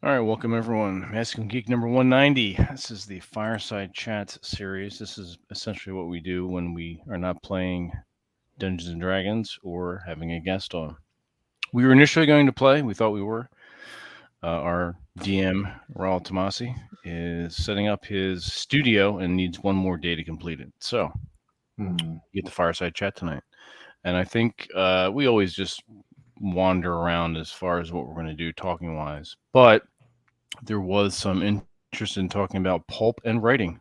All right, welcome everyone. Masculine Geek number 190. This is the Fireside Chat series. This is essentially what we do when we are not playing Dungeons and Dragons or having a guest on. We were initially going to play, we thought we were. Our DM, Raul Tomasi, is setting up his studio and needs one more day to complete it. So, get the Fireside Chat tonight. And I think we always just wander around as far as what we're going to do talking wise. But there was some interest in talking about pulp and writing.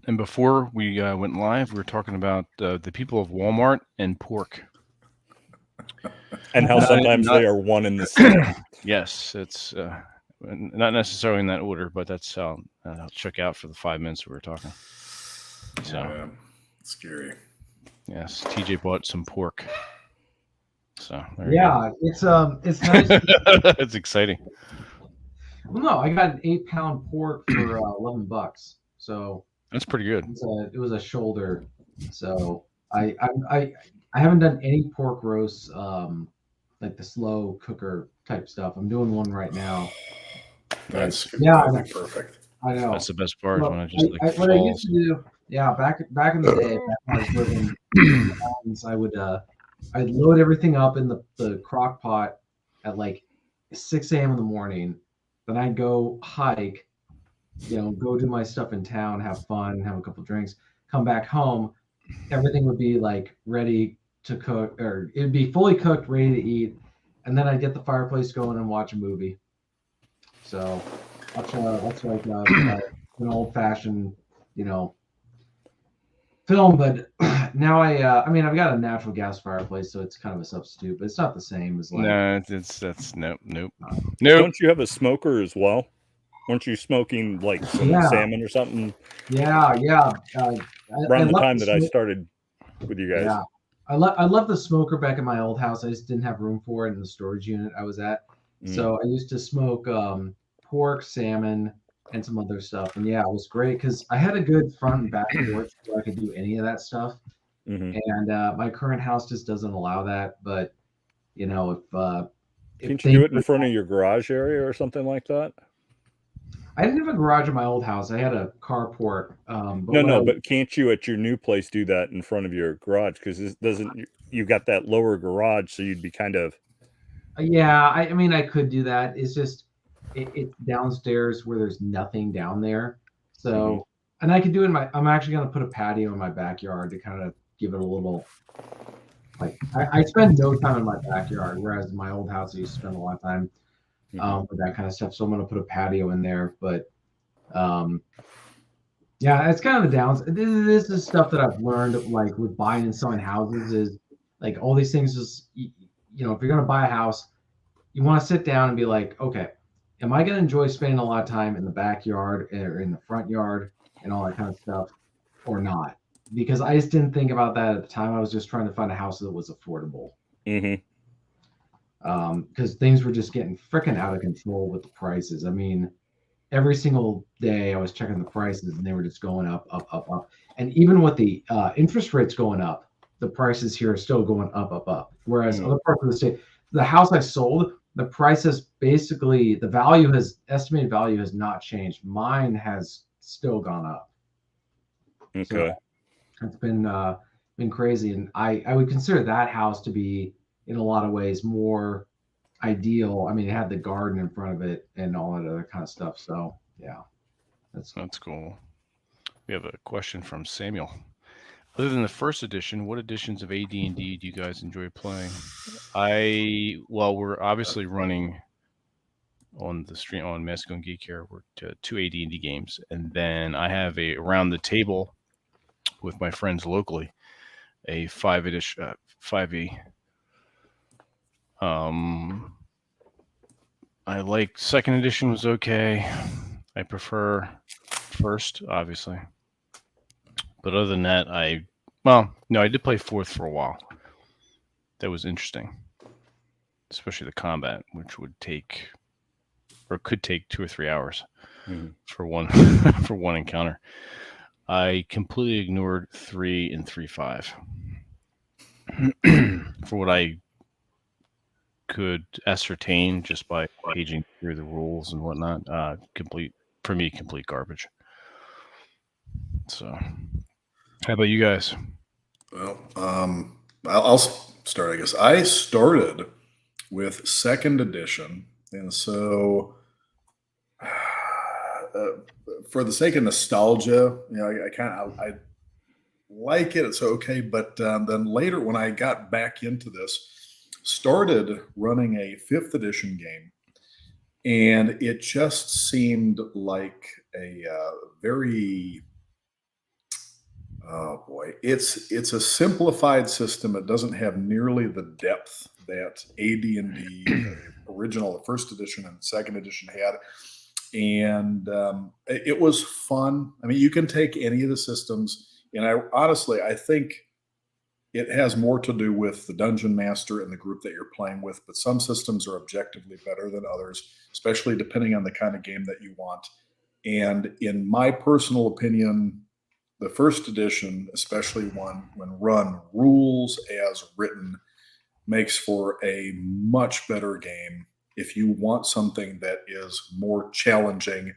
And before we went live, we were talking about the people of Walmart and pork. And how sometimes they are one and the same. Yes, it's not necessarily in that order, but that's how I'll check out for the 5 minutes we were talking. So, yeah, scary. Yes, TJ bought some pork. So yeah, it's nice. It's exciting. Well, no, I got an 8-pound pork for $11. So that's pretty good. It was a shoulder. So I haven't done any pork roasts, like the slow cooker type stuff. I'm doing one right now. That's perfect. I know. That's the best part. Well, when I just what I used to do, back in the day, back when I was living in the mountains, I'd load everything up in the crock pot at like 6 a.m. in the morning. Then I'd go hike, go do my stuff in town, have fun, have a couple drinks, come back home. Everything would be like ready to cook, or it'd be fully cooked, ready to eat. And then I'd get the fireplace going and watch a movie. So that's like an old fashioned, film. But now I've got a natural gas fireplace, so it's kind of a substitute, but it's not the same as like. No, that's nope. Don't you have a smoker as well? Weren't you smoking like some salmon or something? Yeah. Around the time that I started with you guys. Yeah, I love the smoker back in my old house. I just didn't have room for it in the storage unit I was at. So I used to smoke pork, salmon, and some other stuff. And yeah, it was great because I had a good front and back porch where I could do any of that stuff. Mm-hmm. And my current house just doesn't allow that. But if can't you do it in front of your garage area or something like that? I didn't have a garage in my old house. I had a carport. But can't you at your new place do that in front of your garage? Because you got that lower garage, so you'd be kind of. Yeah, I could do that. It's just it's downstairs where there's nothing down there. So, and I could do it I'm actually going to put a patio in my backyard to kind of give it a little. Like I spend no time in my backyard, whereas in my old house I used to spend a lot of time. With that kind of stuff. So I'm going to put a patio in there, but it's kind of the downs. This is stuff that I've learned, like with buying and selling houses, is like all these things is, if you're going to buy a house, you want to sit down and be like, okay, am I going to enjoy spending a lot of time in the backyard or in the front yard and all that kind of stuff or not? Because I just didn't think about that at the time. I was just trying to find a house that was affordable. Because things were just getting freaking out of control with the prices. I mean, every single day I was checking the prices and they were just going up. And even with the interest rates going up, the prices here are still going up. Whereas other parts of the state, the house I sold, the price has basically, estimated value has not changed. Mine has still gone up. Okay. So it's been crazy. And I would consider that house to be, in a lot of ways, more ideal. I mean, it had the garden in front of it and all that other kind of stuff. So yeah, that's cool. We have a question from Samuel. Other than the first edition, what editions of AD&D do you guys enjoy playing? We're obviously running on the stream on Masculine Geek here. We're two AD&D games, and then I have a around the table with my friends locally, a 5e. I like second edition was okay. I prefer first, obviously. But other than that, I did play fourth for a while. That was interesting. Especially the combat, which could take 2 or 3 hours for one for one encounter. I completely ignored 3 and 3.5 for what I could ascertain just by paging through the rules and whatnot. Complete garbage. So, how about you guys? Well, I'll start, I guess. I started with second edition, and so for the sake of nostalgia, I like it. It's okay, but then later when I got back into this, started running a 5th edition game, and it just seemed like a very oh boy, it's a simplified system. It doesn't have nearly the depth that AD&D original, the 1st edition and 2nd edition had, and it was fun. I mean, you can take any of the systems, and I think it has more to do with the dungeon master and the group that you're playing with, but some systems are objectively better than others, especially depending on the kind of game that you want. And in my personal opinion, the 1st edition, especially when run rules as written, makes for a much better game if you want something that is more challenging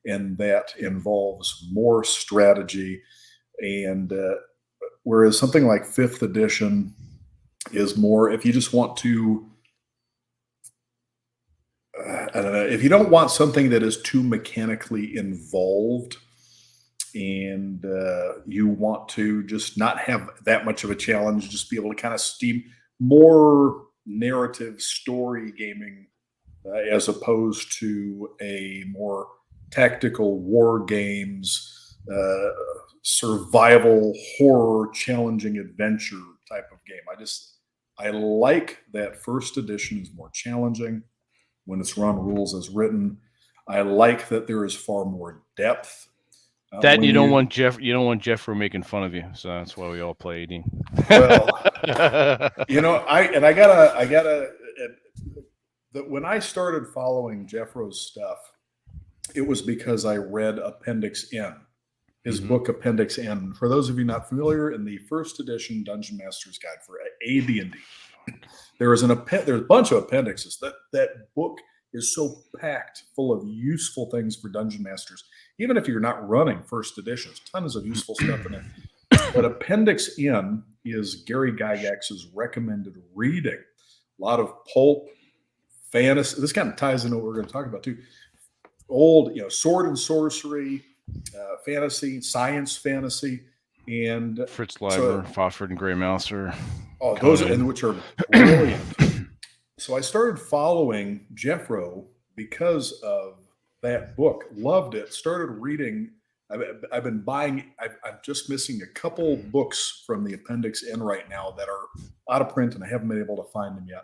and that involves more strategy. And whereas something like 5th edition is more, if you just want to, I don't know, if you don't want something that is too mechanically involved and you want to just not have that much of a challenge, just be able to kind of steam more narrative story gaming as opposed to a more tactical war games, survival horror challenging adventure type of game. I like that 1st edition is more challenging when it's run rules as written. I like that there is far more depth. That you don't want Jeffro making fun of you, so that's why we all play AD. Well, I gotta when I started following Jeffro's stuff, it was because I read Appendix N, his book Appendix N. For those of you not familiar, in the 1st edition Dungeon Master's Guide for AD&D, there's a bunch of appendixes. That book is so packed full of useful things for dungeon masters. Even if you're not running 1st edition, there's tons of useful stuff in it. But Appendix N is Gary Gygax's recommended reading. A lot of pulp, fantasy. This kind of ties into what we're going to talk about too. Old, sword and sorcery, fantasy, science fantasy, and Fritz Leiber, Fafhrd and Grey Mouser. Oh, those are, and which are brilliant. So I started following Jeffro because of that book. Loved it. Started reading. I've been buying. I'm just missing a couple books from the Appendix N right now that are out of print, and I haven't been able to find them yet.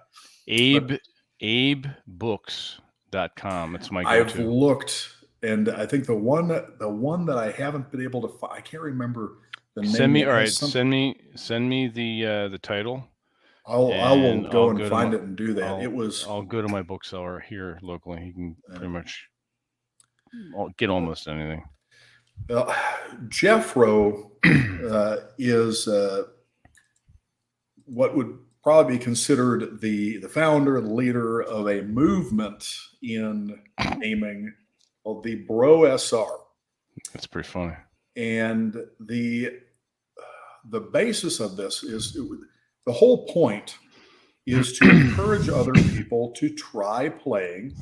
AbeBooks.com. It's my go-to. I've looked, and I think the one that I haven't been able to find, I can't remember the name. Send me the title. I will go and find it and do that. I'll go to my bookseller here locally. You can pretty much get almost anything. Jeffro is what would probably be considered the founder, the leader of a movement in gaming called the Bro SR. That's pretty funny. And the basis of this is the whole point is to encourage other people to try playing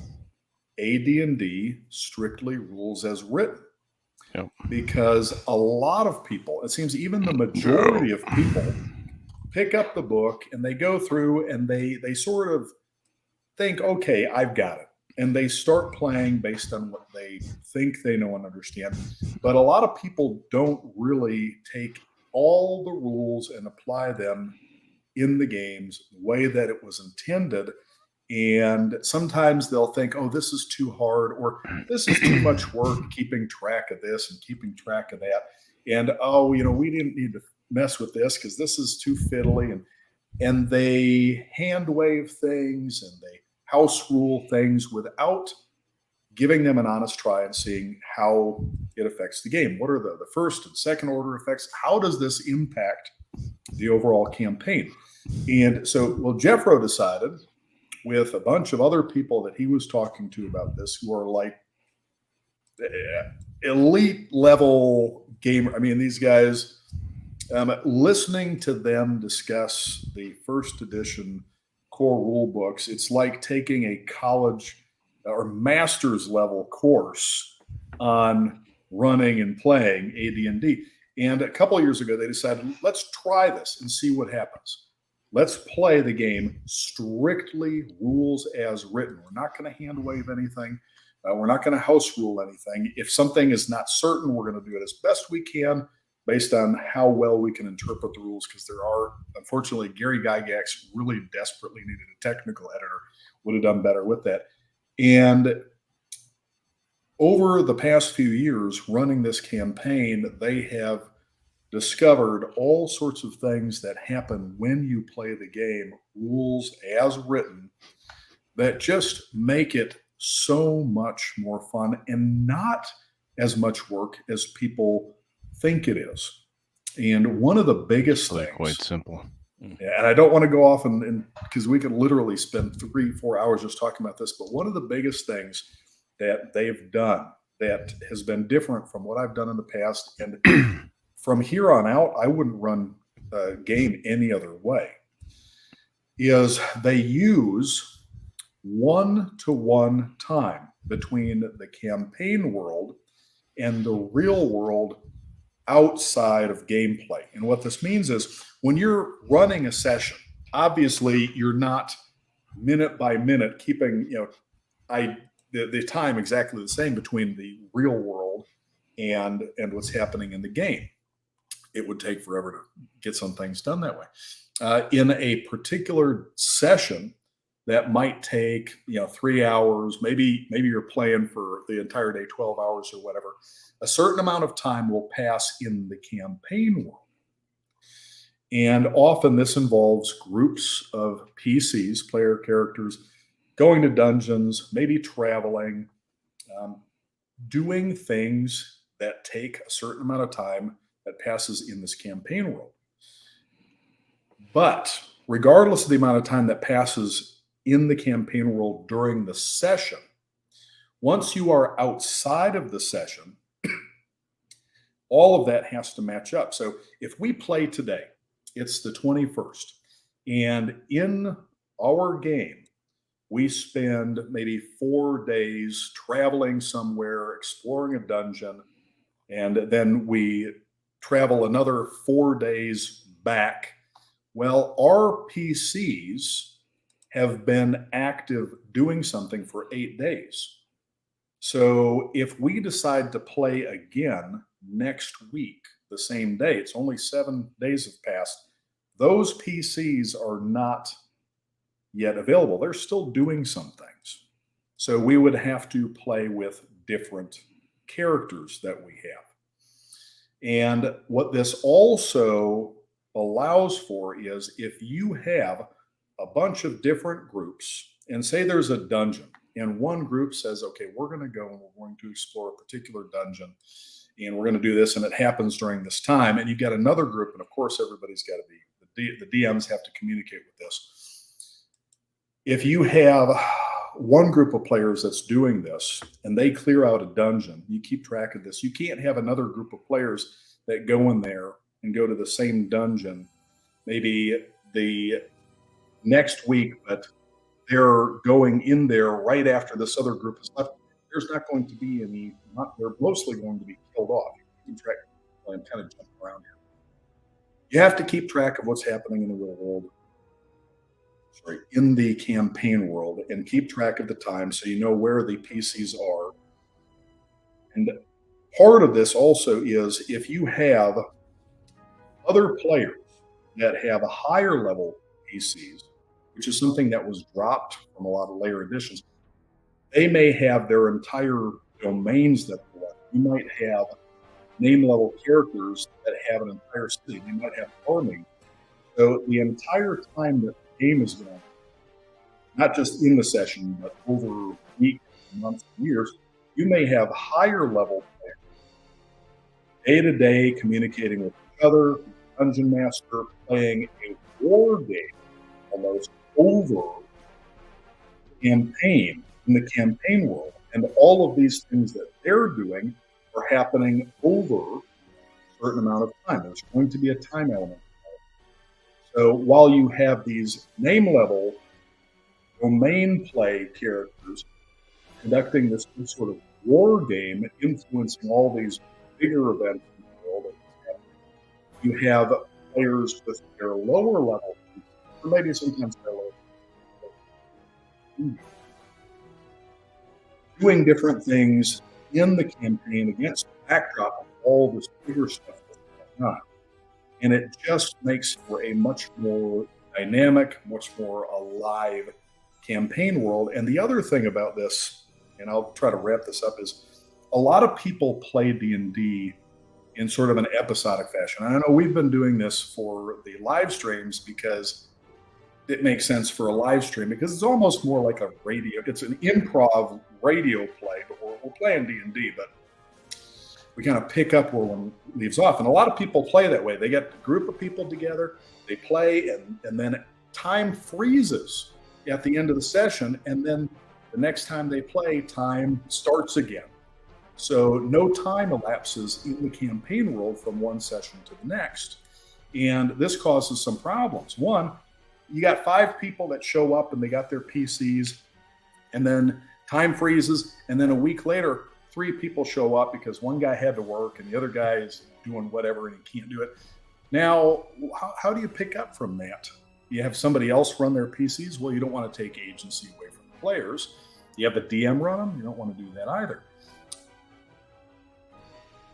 AD&D strictly rules as written. Yep. Because a lot of people, it seems even the majority of people, pick up the book and they go through and they sort of think, okay, I've got it. And they start playing based on what they think they know and understand. But a lot of people don't really take all the rules and apply them in the games the way that it was intended. And sometimes they'll think, oh, this is too hard, or this is too much work keeping track of this and keeping track of that. And, oh, we didn't need to mess with this because this is too fiddly. And they hand wave things and they house rule things without giving them an honest try and seeing how it affects the game. What are the first and second order effects? How does this impact the overall campaign? And so, Jeffro decided, with a bunch of other people that he was talking to about this, who are like elite level gamer. I mean, these guys, listening to them discuss the first edition core rule books, it's like taking a college or master's level course on running and playing AD&D. And a couple of years ago, they decided, let's try this and see what happens. Let's play the game strictly rules as written. We're not going to hand wave anything. We're not going to house rule anything. If something is not certain, we're going to do it as best we can based on how well we can interpret the rules, because there are, unfortunately, Gary Gygax really desperately needed a technical editor, would have done better with that. And over the past few years running this campaign, they have discovered all sorts of things that happen when you play the game, rules as written, that just make it so much more fun and not as much work as people think it is. And one of the biggest things, quite simple. and I don't want to go off and because we could literally spend 3-4 hours just talking about this, but one of the biggest things that they've done that has been different from what I've done in the past, and from here on out, I wouldn't run a game any other way, is they use one-to-one time between the campaign world and the real world outside of gameplay. And what this means is when you're running a session, obviously you're not minute by minute keeping, the time exactly the same between the real world and what's happening in the game. It would take forever to get some things done that way. In a particular session that might take 3 hours, maybe you're playing for the entire day, 12 hours or whatever, a certain amount of time will pass in the campaign world. And often this involves groups of PCs, player characters, going to dungeons, maybe traveling, doing things that take a certain amount of time that passes in this campaign world. But regardless of the amount of time that passes in the campaign world during the session, once you are outside of the session, all of that has to match up. So if we play today, it's the 21st, and in our game, we spend maybe 4 days traveling somewhere, exploring a dungeon, and then we travel another 4 days back. Well, our PCs have been active doing something for 8 days. So if we decide to play again next week, the same day, it's only 7 days have passed, those PCs are not yet available. They're still doing some things. So we would have to play with different characters that we have. And what this also allows for is if you have a bunch of different groups, and say there's a dungeon, and one group says, okay, we're going to go and we're going to explore a particular dungeon, and we're going to do this, and it happens during this time, and you've got another group, and of course everybody's got to be, the DMs have to communicate with this. If you have one group of players that's doing this and they clear out a dungeon, you keep track of this. You can't have another group of players that go in there and go to the same dungeon maybe the next week, but they're going in there right after this other group has left. There's not going to be any, they're mostly going to be killed off. Keep track. I'm kind of jumping around here. You have to keep track of what's happening in the real world, in the campaign world, and keep track of the time so you know where the PCs are. And part of this also is if you have other players that have a higher level PCs, which is something that was dropped from a lot of later editions, they may have their entire domains that they left. You might have name level characters that have an entire city. You might have armies. So the entire time that the game is going, not just in the session, but over weeks, months, and years, you may have higher level players, day to day communicating with each other, dungeon master, playing a war game almost over campaign, in the campaign world. And all of these things that they're doing are happening over a certain amount of time. There's going to be a time element. So while you have these name level domain play characters conducting this sort of war game, influencing all these bigger events in the world, you have players with their lower level, or maybe sometimes their lower level, doing different things in the campaign against the backdrop of all this bigger stuff that's going on. And it just makes for a much more dynamic, much more alive campaign world. And the other thing about this, and I'll try to wrap this up, is a lot of people play D&D in sort of an episodic fashion. And I know we've been doing this for the live streams because it makes sense for a live stream, because it's almost more like a radio. It's an improv radio play, but we're playing D&D, but we kind of pick up where one leaves off. And a lot of people play that way. They get a group of people together, they play, and then time freezes at the end of the session. And then the next time they play, time starts again. So no time elapses in the campaign world from one session to the next. And this causes some problems. One, you got 5 people that show up and they got their PCs, and then time freezes. And then a week later, 3 people show up because one guy had to work and the other guy is doing whatever and he can't do it. Now, how do you pick up from that? You have somebody else run their PCs? Well, you don't want to take agency away from the players. You have the DM run them? You don't want to do that either.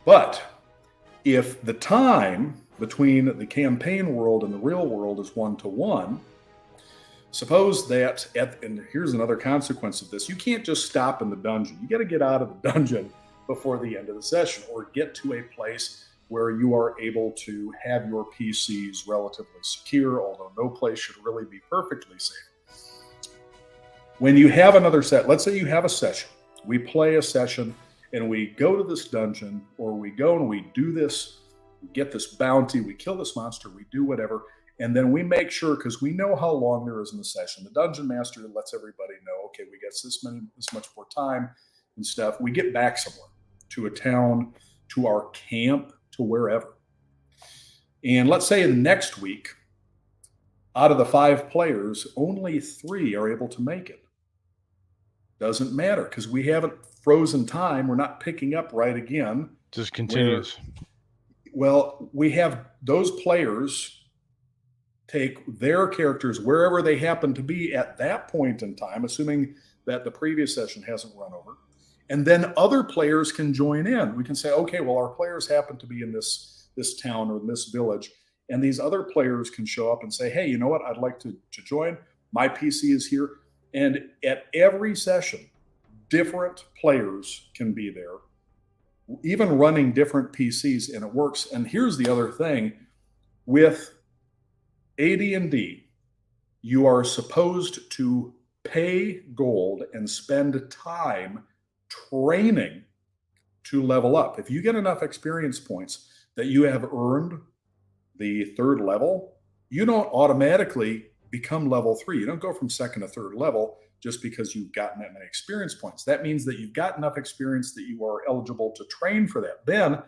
But if the time between the campaign world and the real world is 1-to-1, suppose that, and here's another consequence of this, you can't just stop in the dungeon. You got to get out of the dungeon before the end of the session, or get to a place where you are able to have your PCs relatively secure, although no place should really be perfectly safe. When you have another set, let's say you have a session, we play a session and we go to this dungeon, or we go and we do this, we get this bounty, we kill this monster, we do whatever, and then we make sure, because we know how long there is in the session, the dungeon master lets everybody know, okay, we got this much more time and stuff. We get back somewhere, to a town, to our camp, to wherever. And let's say the next week, out of the 5 players, only 3 are able to make it. Doesn't matter, because we haven't frozen time. We're not picking up right again. Just continues. Well, we have those players take their characters wherever they happen to be at that point in time, assuming that the previous session hasn't run over. And then other players can join in. We can say, okay, well, our players happen to be in this town or in this village, and these other players can show up and say, hey, you know what? I'd like to join. My PC is here. And at every session, different players can be there, even running different PCs, and it works. And here's the other thing. With AD&D, you are supposed to pay gold and spend time training to level up. If you get enough experience points that you have earned the 3rd level, you don't automatically become level 3. You don't go from 2nd to 3rd level just because you've gotten that many experience points. That means that you've got enough experience that you are eligible to train for that. Then,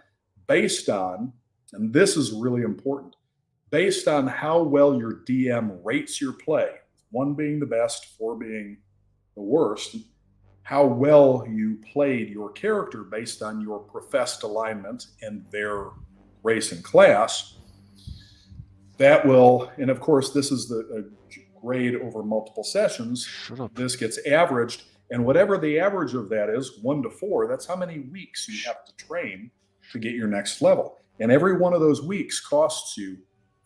based on, and this is really important, based on how well your DM rates your play, 1 being the best, 4 being the worst, how well you played your character based on your professed alignment and their race and class, that will, and of course, this is the grade over multiple sessions. This gets averaged, and whatever the average of that is, 1 to 4, that's how many weeks you have to train to get your next level. And every one of those weeks costs you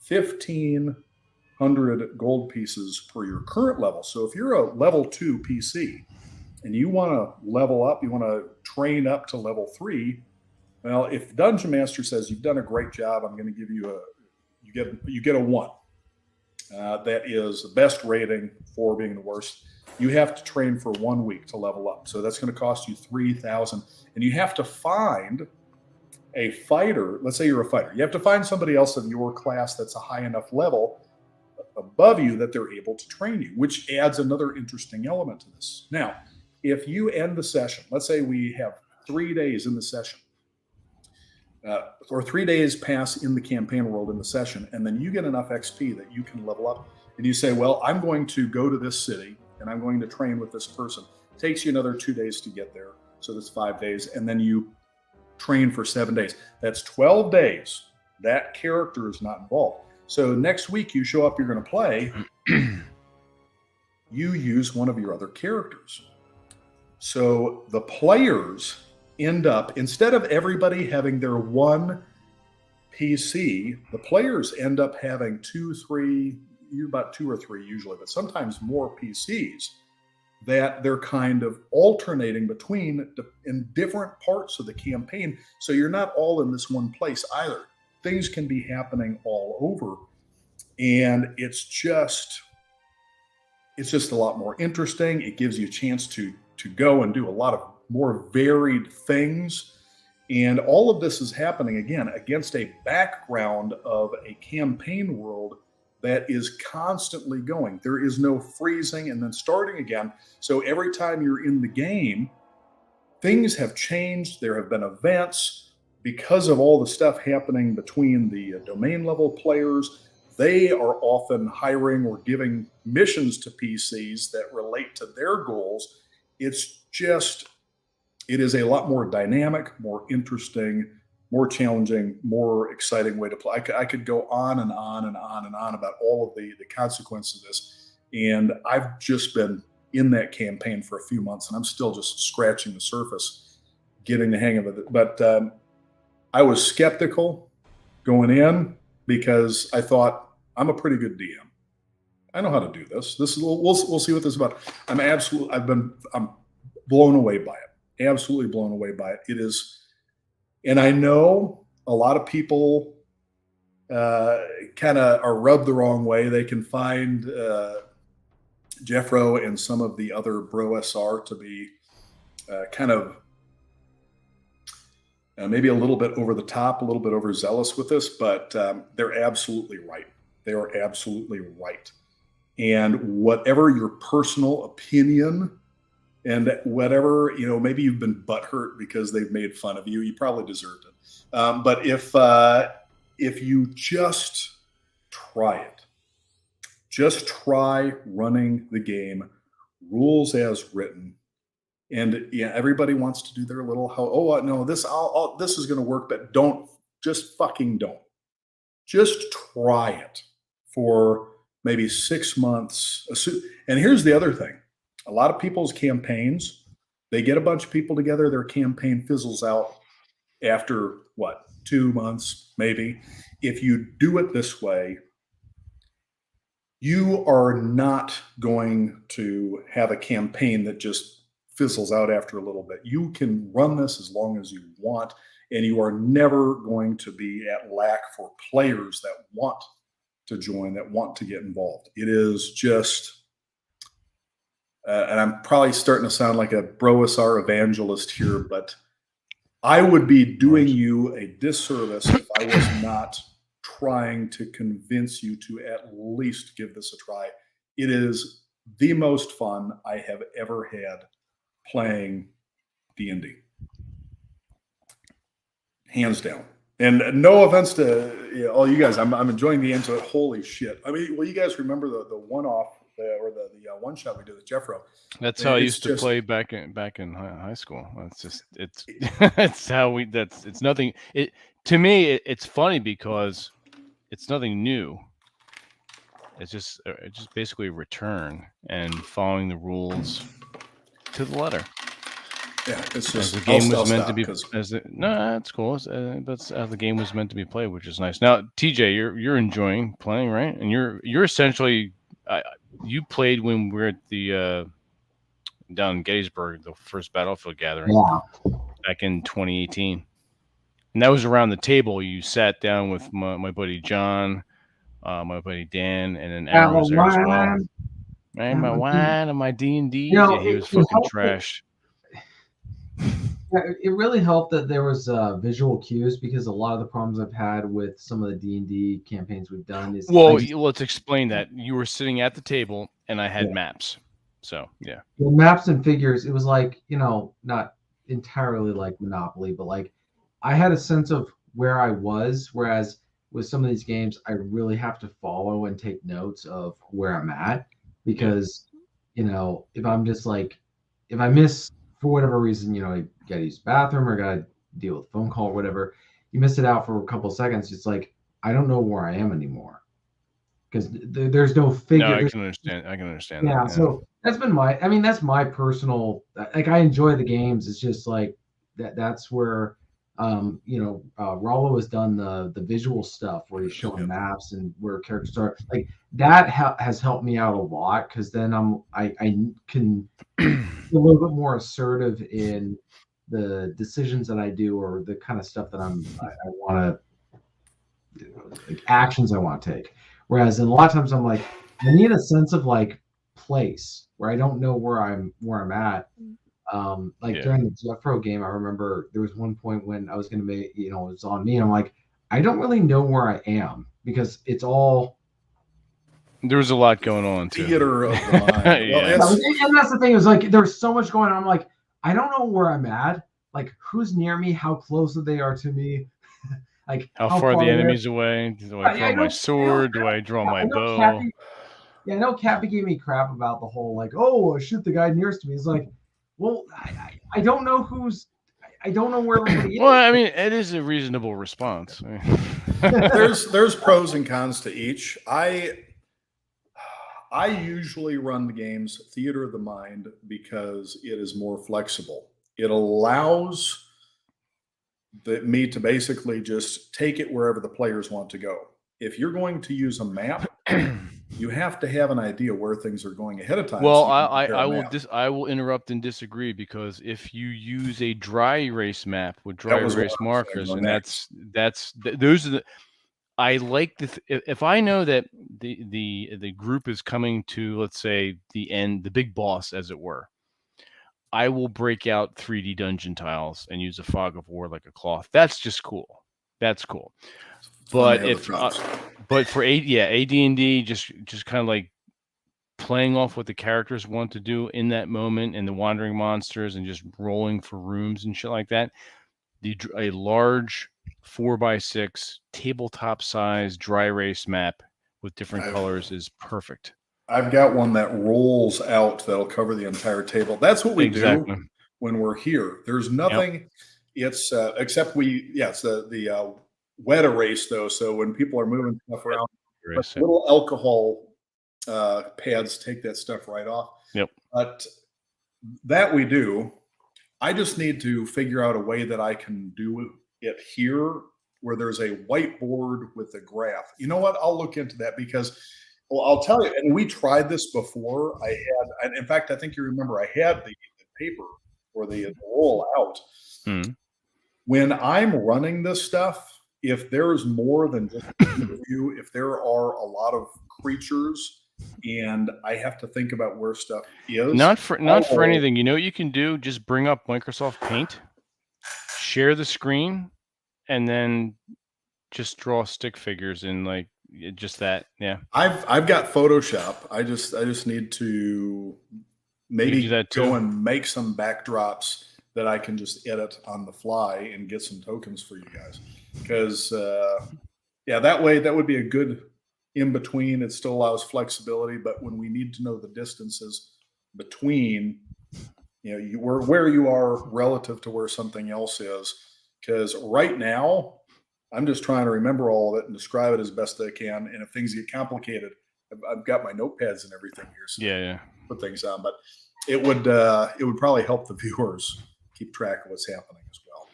1,500 gold pieces per your current level. So if you're a level 2 PC and you want to level up, you want to train up to level 3, well, if the Dungeon Master says you've done a great job, I'm going to give you you get a 1. That is the best rating, 4 being the worst. You have to train for 1 week to level up. So that's going to cost you 3,000. And you have to find a fighter. Let's say you're a fighter. You have to find somebody else of your class that's a high enough level above you that they're able to train you, which adds another interesting element to this. Now, if you end the session, let's say we have 3 days in the session, or 3 days pass in the campaign world in the session, and then you get enough XP that you can level up, and you say, well, I'm going to go to this city and I'm going to train with this person. It takes you another 2 days to get there. So that's 5 days. And then you train for 7 days. That's 12 days. That character is not involved. So next week you show up, you're going to play, you use one of your other characters. So the players end up, instead of everybody having their one PC, the players end up having 2, 3, about 2 or 3 usually, but sometimes more PCs that they're kind of alternating between in different parts of the campaign. So you're not all in this one place either. Things can be happening all over. And it's just a lot more interesting. It gives you a chance to go and do a lot of more varied things. And all of this is happening, again, against a background of a campaign world that is constantly going. There is no freezing and then starting again. So every time you're in the game, things have changed. There have been events because of all the stuff happening between the domain level players. They are often hiring or giving missions to PCs that relate to their goals. It is a lot more dynamic, more interesting, more challenging, more exciting way to play. I could go on and on and on and on about all of the consequences of this. And I've just been in that campaign for a few months, and I'm still just scratching the surface, getting the hang of it. But I was skeptical going in because I thought, I'm a pretty good DM. I know how to do this. We'll see what this is about. I'm blown away by it. Absolutely blown away by it. It is. And I know a lot of people kind of are rubbed the wrong way. They can find Jeffro and some of the other Bro SR to be kind of maybe a little bit over the top, a little bit overzealous with this, but they're absolutely right. They are absolutely right. And whatever your personal opinion and whatever, maybe you've been butthurt because they've made fun of you. You probably deserved it. But if you just try it, just try running the game, rules as written. And yeah, everybody wants to do their little, no, this is going to work, but just fucking don't. Just try it for maybe 6 months. And here's the other thing. A lot of people's campaigns, they get a bunch of people together, their campaign fizzles out after 2 months, maybe. If you do it this way, you are not going to have a campaign that just fizzles out after a little bit. You can run this as long as you want, and you are never going to be at lack for players that want to join, that want to get involved. It is just... and I'm probably starting to sound like a Broisar evangelist here, but I would be doing you a disservice if I was not trying to convince you to at least give this a try. It is the most fun I have ever had playing D&D. Hands down. And no offense to all you guys. I'm enjoying the end to it. Holy shit. I mean, well, you guys remember the one-off or the one shot we did with Jeffro. That's how I used to play back in high school. It's how we. It's nothing. To me, it's funny because it's nothing new. It's just basically a return and following the rules to the letter. Yeah, it's just the game was meant to be. That's cool. That's how the game was meant to be played, which is nice. Now, TJ, you're enjoying playing, right? And you're essentially. You played when we were at the down in Gettysburg, the first Battlefield gathering back in 2018, and that was around the table. You sat down with my buddy John, my buddy Dan, and then Aaron was there as well. My wine and my D&D. He was fucking trash. Yeah, it really helped that there was visual cues, because a lot of the problems I've had with some of the D&D campaigns we've done is Well, let's explain that. You were sitting at the table, and I had Yeah. maps. So yeah. the maps and figures, it was like, not entirely like Monopoly, but like I had a sense of where I was, whereas with some of these games, I really have to follow and take notes of where I'm at, because if I'm just like, if I miss for whatever reason, I gotta use the bathroom or gotta deal with a phone call or whatever, you miss it out for a couple of seconds. It's like I don't know where I am anymore, because there's no figure. No, I There's can understand. I can understand yeah, that. so that's my personal, like, I enjoy the games. It's just like that's where Rollo has done the visual stuff where he's showing maps and where characters are. Like that has helped me out a lot, because then I can be a little bit more assertive in the decisions that I do, or the kind of stuff that I want to, like, actions I want to take. Whereas in a lot of times I'm like, I need a sense of like place where I don't know where I'm at. Yeah. During the Jeffro game, I remember there was one point when I was going to make, it was on me. And I'm like, I don't really know where I am, because it's all. There was a lot going on too. Theater of the mind. Yeah. And that's the thing. It was like there was so much going on. I'm like, I don't know where I'm at. Like, who's near me? How close they are to me? Like, How far the they're- enemy's away? Do I draw my sword? Do I draw my bow? I know Cappy gave me crap about the whole, like, oh, shoot the guy nearest to me. It's like, well, I don't know I don't know where everybody is. Well, I mean, it is a reasonable response. There's pros and cons to each. I usually run the games theater of the mind because it is more flexible. It allows me to basically just take it wherever the players want to go. If you're going to use a map, you have to have an idea where things are going ahead of time. Well, so I will interrupt and disagree, because if you use a dry erase map with dry erase markers, and those are the. I like if I know that the group is coming to, let's say, the end, the big boss, as it were, I will break out 3D dungeon tiles and use a fog of war like a cloth. That's just cool. That's cool. But but for AD&D, just kind of like playing off what the characters want to do in that moment, and the wandering monsters, and just rolling for rooms and shit like that. A large 4x6 tabletop size dry erase map with different colors is perfect. I've got one that rolls out that'll cover the entire table. That's what we do when we're here. There's nothing. Yep. It's except it's the wet erase though. So when people are moving stuff around, little alcohol pads take that stuff right off. Yep. But that we do. I just need to figure out a way that I can do it here, where there's a whiteboard with a graph. You know what? I'll look into that, because, well, I'll tell you, and we tried this before. In fact, I think you remember, I had the paper or the roll out. When I'm running this stuff, if there's more than just a few, if there are a lot of creatures, and I have to think about where stuff is. Not for anything. You know what you can do? Just bring up Microsoft Paint, share the screen, and then just draw stick figures in, like, just that. Yeah. I've got Photoshop. I just need to maybe go and make some backdrops that I can just edit on the fly and get some tokens for you guys. Because that way, that would be a good in between. It still allows flexibility, but when we need to know the distances between, where you are relative to where something else is, because right now I'm just trying to remember all of it and describe it as best I can. And if things get complicated, I've got my notepads and everything here, so put things on. But it would probably help the viewers keep track of what's happening as well.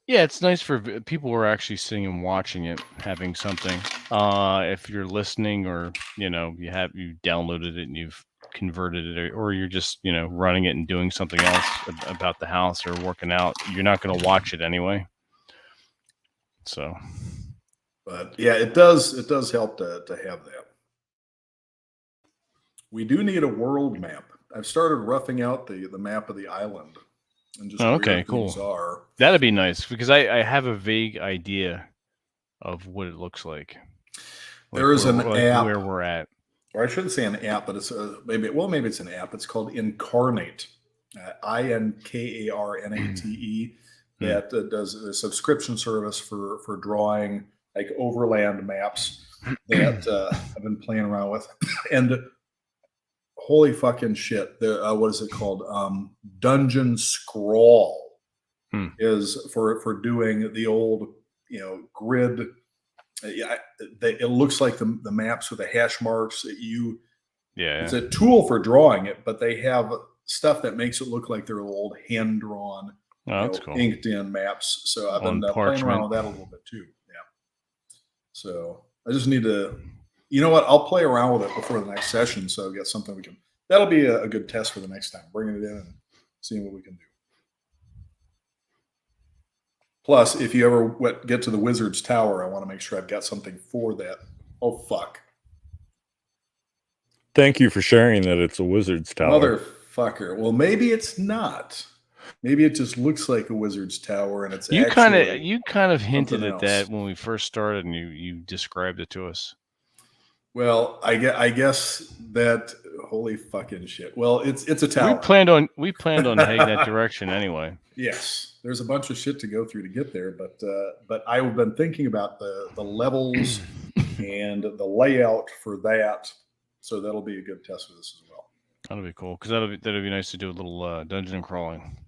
Yeah, it's nice for people who are actually sitting and watching it, having something. If you're listening, or you downloaded it and you've converted it, or you're just running it and doing something else about the house or working out, you're not going to watch it anyway. So, but yeah, it does help to have that. We do need a world map. I've started roughing out the map of the island. and just Oh, where okay, things cool. are. That'd be nice because I have a vague idea of what it looks like. There is an app, where we're at. or I shouldn't say an app, but it's maybe it's an app. It's called Incarnate, Inkarnate, that does a subscription service for drawing like overland maps that I've been playing around with, and holy fucking shit! What is it called? Dungeon Scrawl is for doing the old grid. Yeah, it looks like the maps with the hash marks. It's a tool for drawing it, but they have stuff that makes it look like they're old hand drawn, that's cool. inked in maps. So I've been playing around with that a little bit too. Yeah. So I just need to, you know what? I'll play around with it before the next session. So I've got something we can. That'll be a good test for the next time. Bringing it in and seeing what we can do. Plus, if you ever get to the Wizard's Tower, I want to make sure I've got something for that. Oh, fuck. Thank you for sharing that it's a Wizard's Tower. Motherfucker. Well, maybe it's not. Maybe it just looks like a Wizard's Tower, and it's you kind of hinted at that when we first started, and you described it to us. Well, I guess that holy fucking shit. Well, it's a tower. We planned on heading that direction anyway. Yes, there's a bunch of shit to go through to get there, but I've been thinking about the levels and the layout for that, so that'll be a good test for this as well. That'll be cool because that'll be nice to do a little dungeon crawling.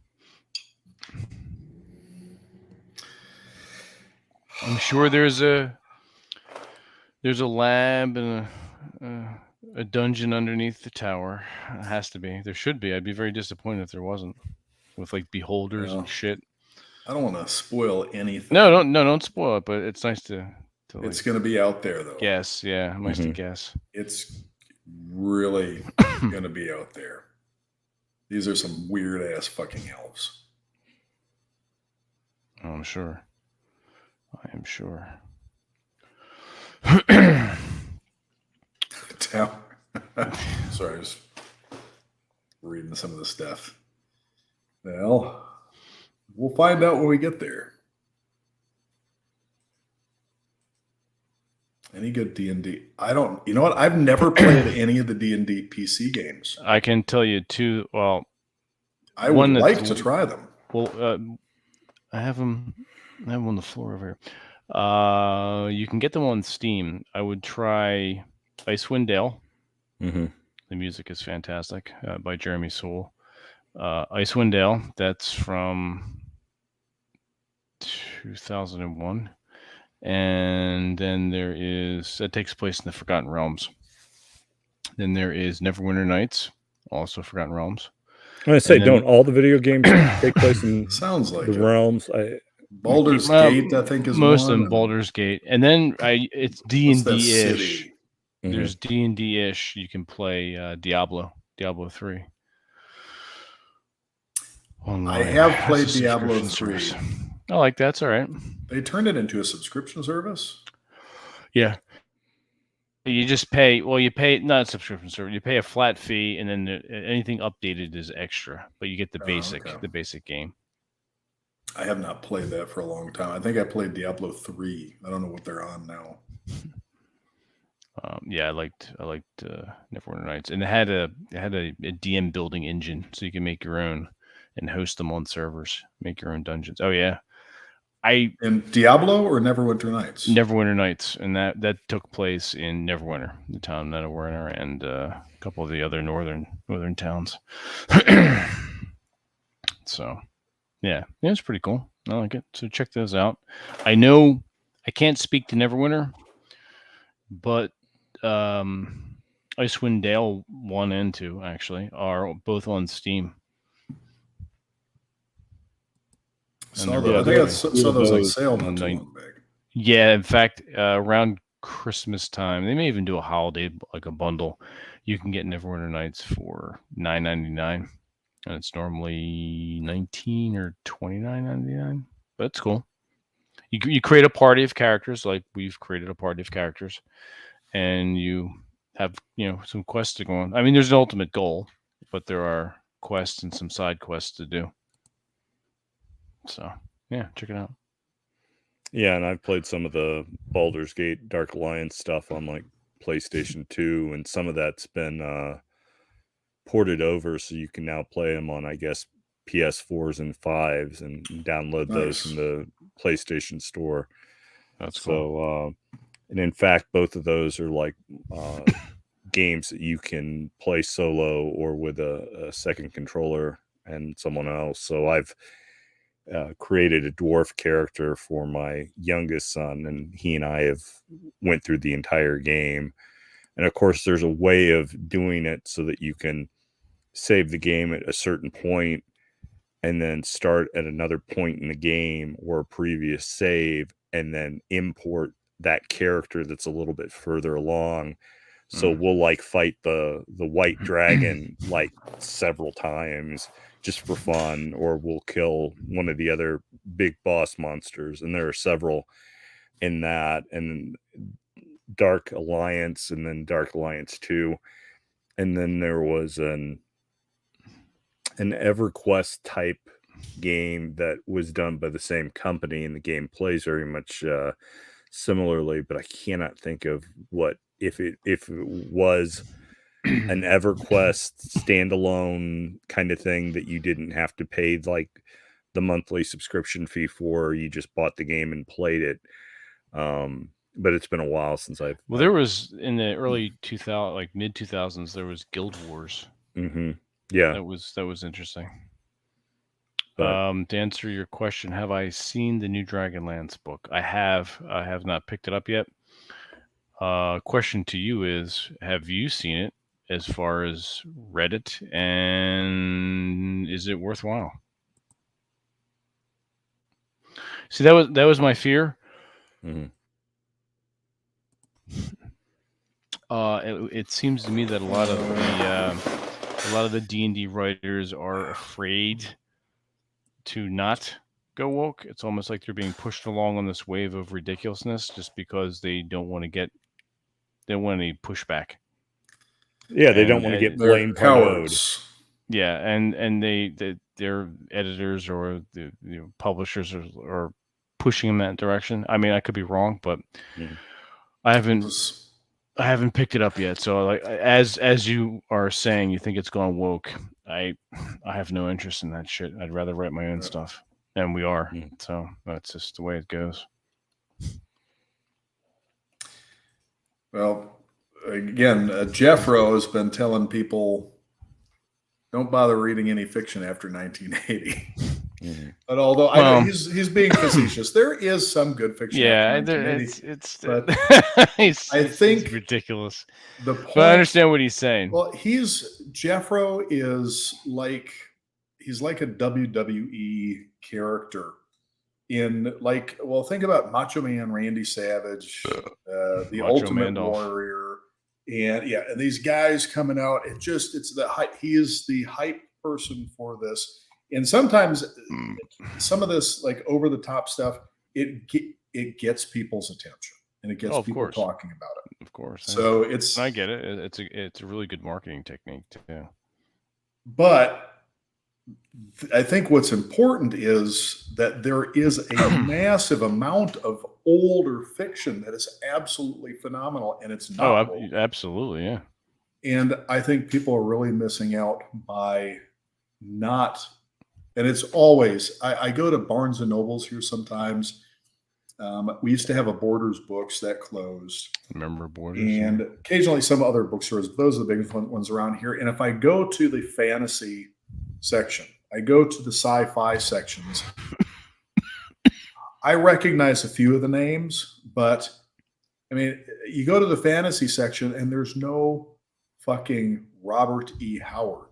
I'm sure there's a lab and a dungeon underneath the tower. It has to be. There should be. I'd be very disappointed if there wasn't, with like beholders and shit. I don't want to spoil anything. No, don't spoil it. But it's nice to it's going to be out there though. Guess, yeah, nice to guess. It's really going to be out there. These are some weird ass fucking elves. Oh, I'm sure. I am sure. Sorry, I was reading some of the stuff. Well, we'll find out when we get there. Any good D&D? You know what? I've never played any of the D&D PC games. I can tell you two. Well, I would like to try them. Well, I have them on the floor over here. You can get them on Steam. I would try Icewind Dale. Mm-hmm. The music is fantastic by Jeremy Soule. Icewind Dale, that's from 2001. And then that takes place in the Forgotten Realms. Then there is Neverwinter Nights, also Forgotten Realms. I'm going to say, don't all the video games take place in sounds like the realms? Baldur's Gate, I think, is most one. of them. Baldur's Gate, and then it's D&D-ish. There's D&D-ish. You can play Diablo 3. I have played Diablo 3. I like that. It's all right. They turned it into a subscription service? Yeah. You just pay. Well, you pay not a subscription service. You pay a flat fee, and then anything updated is extra. But you get the basic game. I have not played that for a long time. I think I played Diablo 3. I don't know what they're on now. Yeah, I liked Neverwinter Nights, and it had a DM building engine, so you can make your own and host them on servers. Make your own dungeons. Oh yeah, in Diablo or Neverwinter Nights? Neverwinter Nights, and that took place in Neverwinter, the town Neverwinter, and a couple of the other northern towns. So, yeah, it's pretty cool. I like it. So check those out. I know I can't speak to Neverwinter, but Icewind Dale 1 and 2 actually are both on Steam. I think I saw those like sale not too long back. Yeah, in fact, around Christmas time, they may even do a holiday like a bundle. You can get Neverwinter Nights for $9.99, and it's normally $19 or $29.99. But it's cool. You create a party of characters, like we've created a party of characters, and you have some quests to go on. I mean, there's an ultimate goal, but there are quests and some side quests to do. So yeah, check it out. Yeah, and I've played some of the Baldur's Gate Dark Alliance stuff on like PlayStation 2, and some of that's been ported over, so you can now play them on, I guess, PS4s and 5s, and download those from the PlayStation Store. That's cool. So, and in fact, both of those are like games that you can play solo or with a second controller and someone else. So I've created a dwarf character for my youngest son, and he and I have went through the entire game. And of course, there's a way of doing it so that you can save the game at a certain point and then start at another point in the game or a previous save, and then import that character that's a little bit further along. So we'll like fight the white dragon like several times just for fun, or we'll kill one of the other big boss monsters, and there are several in that, and Dark Alliance, and then Dark Alliance 2, and then there was an EverQuest type game that was done by the same company, and the game plays very much similarly, but I cannot think of what if it was an EverQuest standalone kind of thing that you didn't have to pay like the monthly subscription fee for, or you just bought the game and played it. But it's been a while since I've. Well, there was in the early 2000, like mid 2000s, there was Guild Wars. Mm-hmm. Yeah, that was interesting. But, to answer your question, have I seen the new Dragonlance book? I have. I have not picked it up yet. Question to you is, have you seen it? As far as read it, and is it worthwhile? See, that was my fear. mm-hmm. It seems to me that a lot of the D&D writers are afraid to not go woke. It's almost like they're being pushed along on this wave of ridiculousness just because they don't want any pushback. Yeah, they don't want to get blamed by Node. Yeah, and their editors or the publishers are pushing in that direction. I mean, I could be wrong, but I haven't picked it up yet. So, like, as you are saying, you think it's gone woke. I have no interest in that shit. I'd rather write my own stuff, and we are. So that's just the way it goes. Well, again, Jeffro has been telling people, don't bother reading any fiction after 1980. But although I know he's being facetious, there is some good fiction. Yeah, I think ridiculous. But I understand what he's saying. Well, Jeffro is like he's like a WWE character in think about Macho Man Randy Savage, the Ultimate Warrior, and these guys coming out. It's the hype. He is the hype person for this. And sometimes some of this like over the top stuff, it gets people's attention, and it gets people talking about it. Of course. So I get it. It's a really good marketing technique too. But I think what's important is that there is a massive amount of older fiction that is absolutely phenomenal, and it's not. Oh, absolutely, yeah. And I think people are really missing out by not. And it's always, I go to Barnes and Nobles here sometimes. We used to have a Borders Books that closed. Remember Borders? And occasionally some other bookstores. Those are the biggest ones around here. And if I go to the fantasy section, I go to the sci-fi sections, I recognize a few of the names, but I mean, you go to the fantasy section and there's no fucking Robert E. Howard.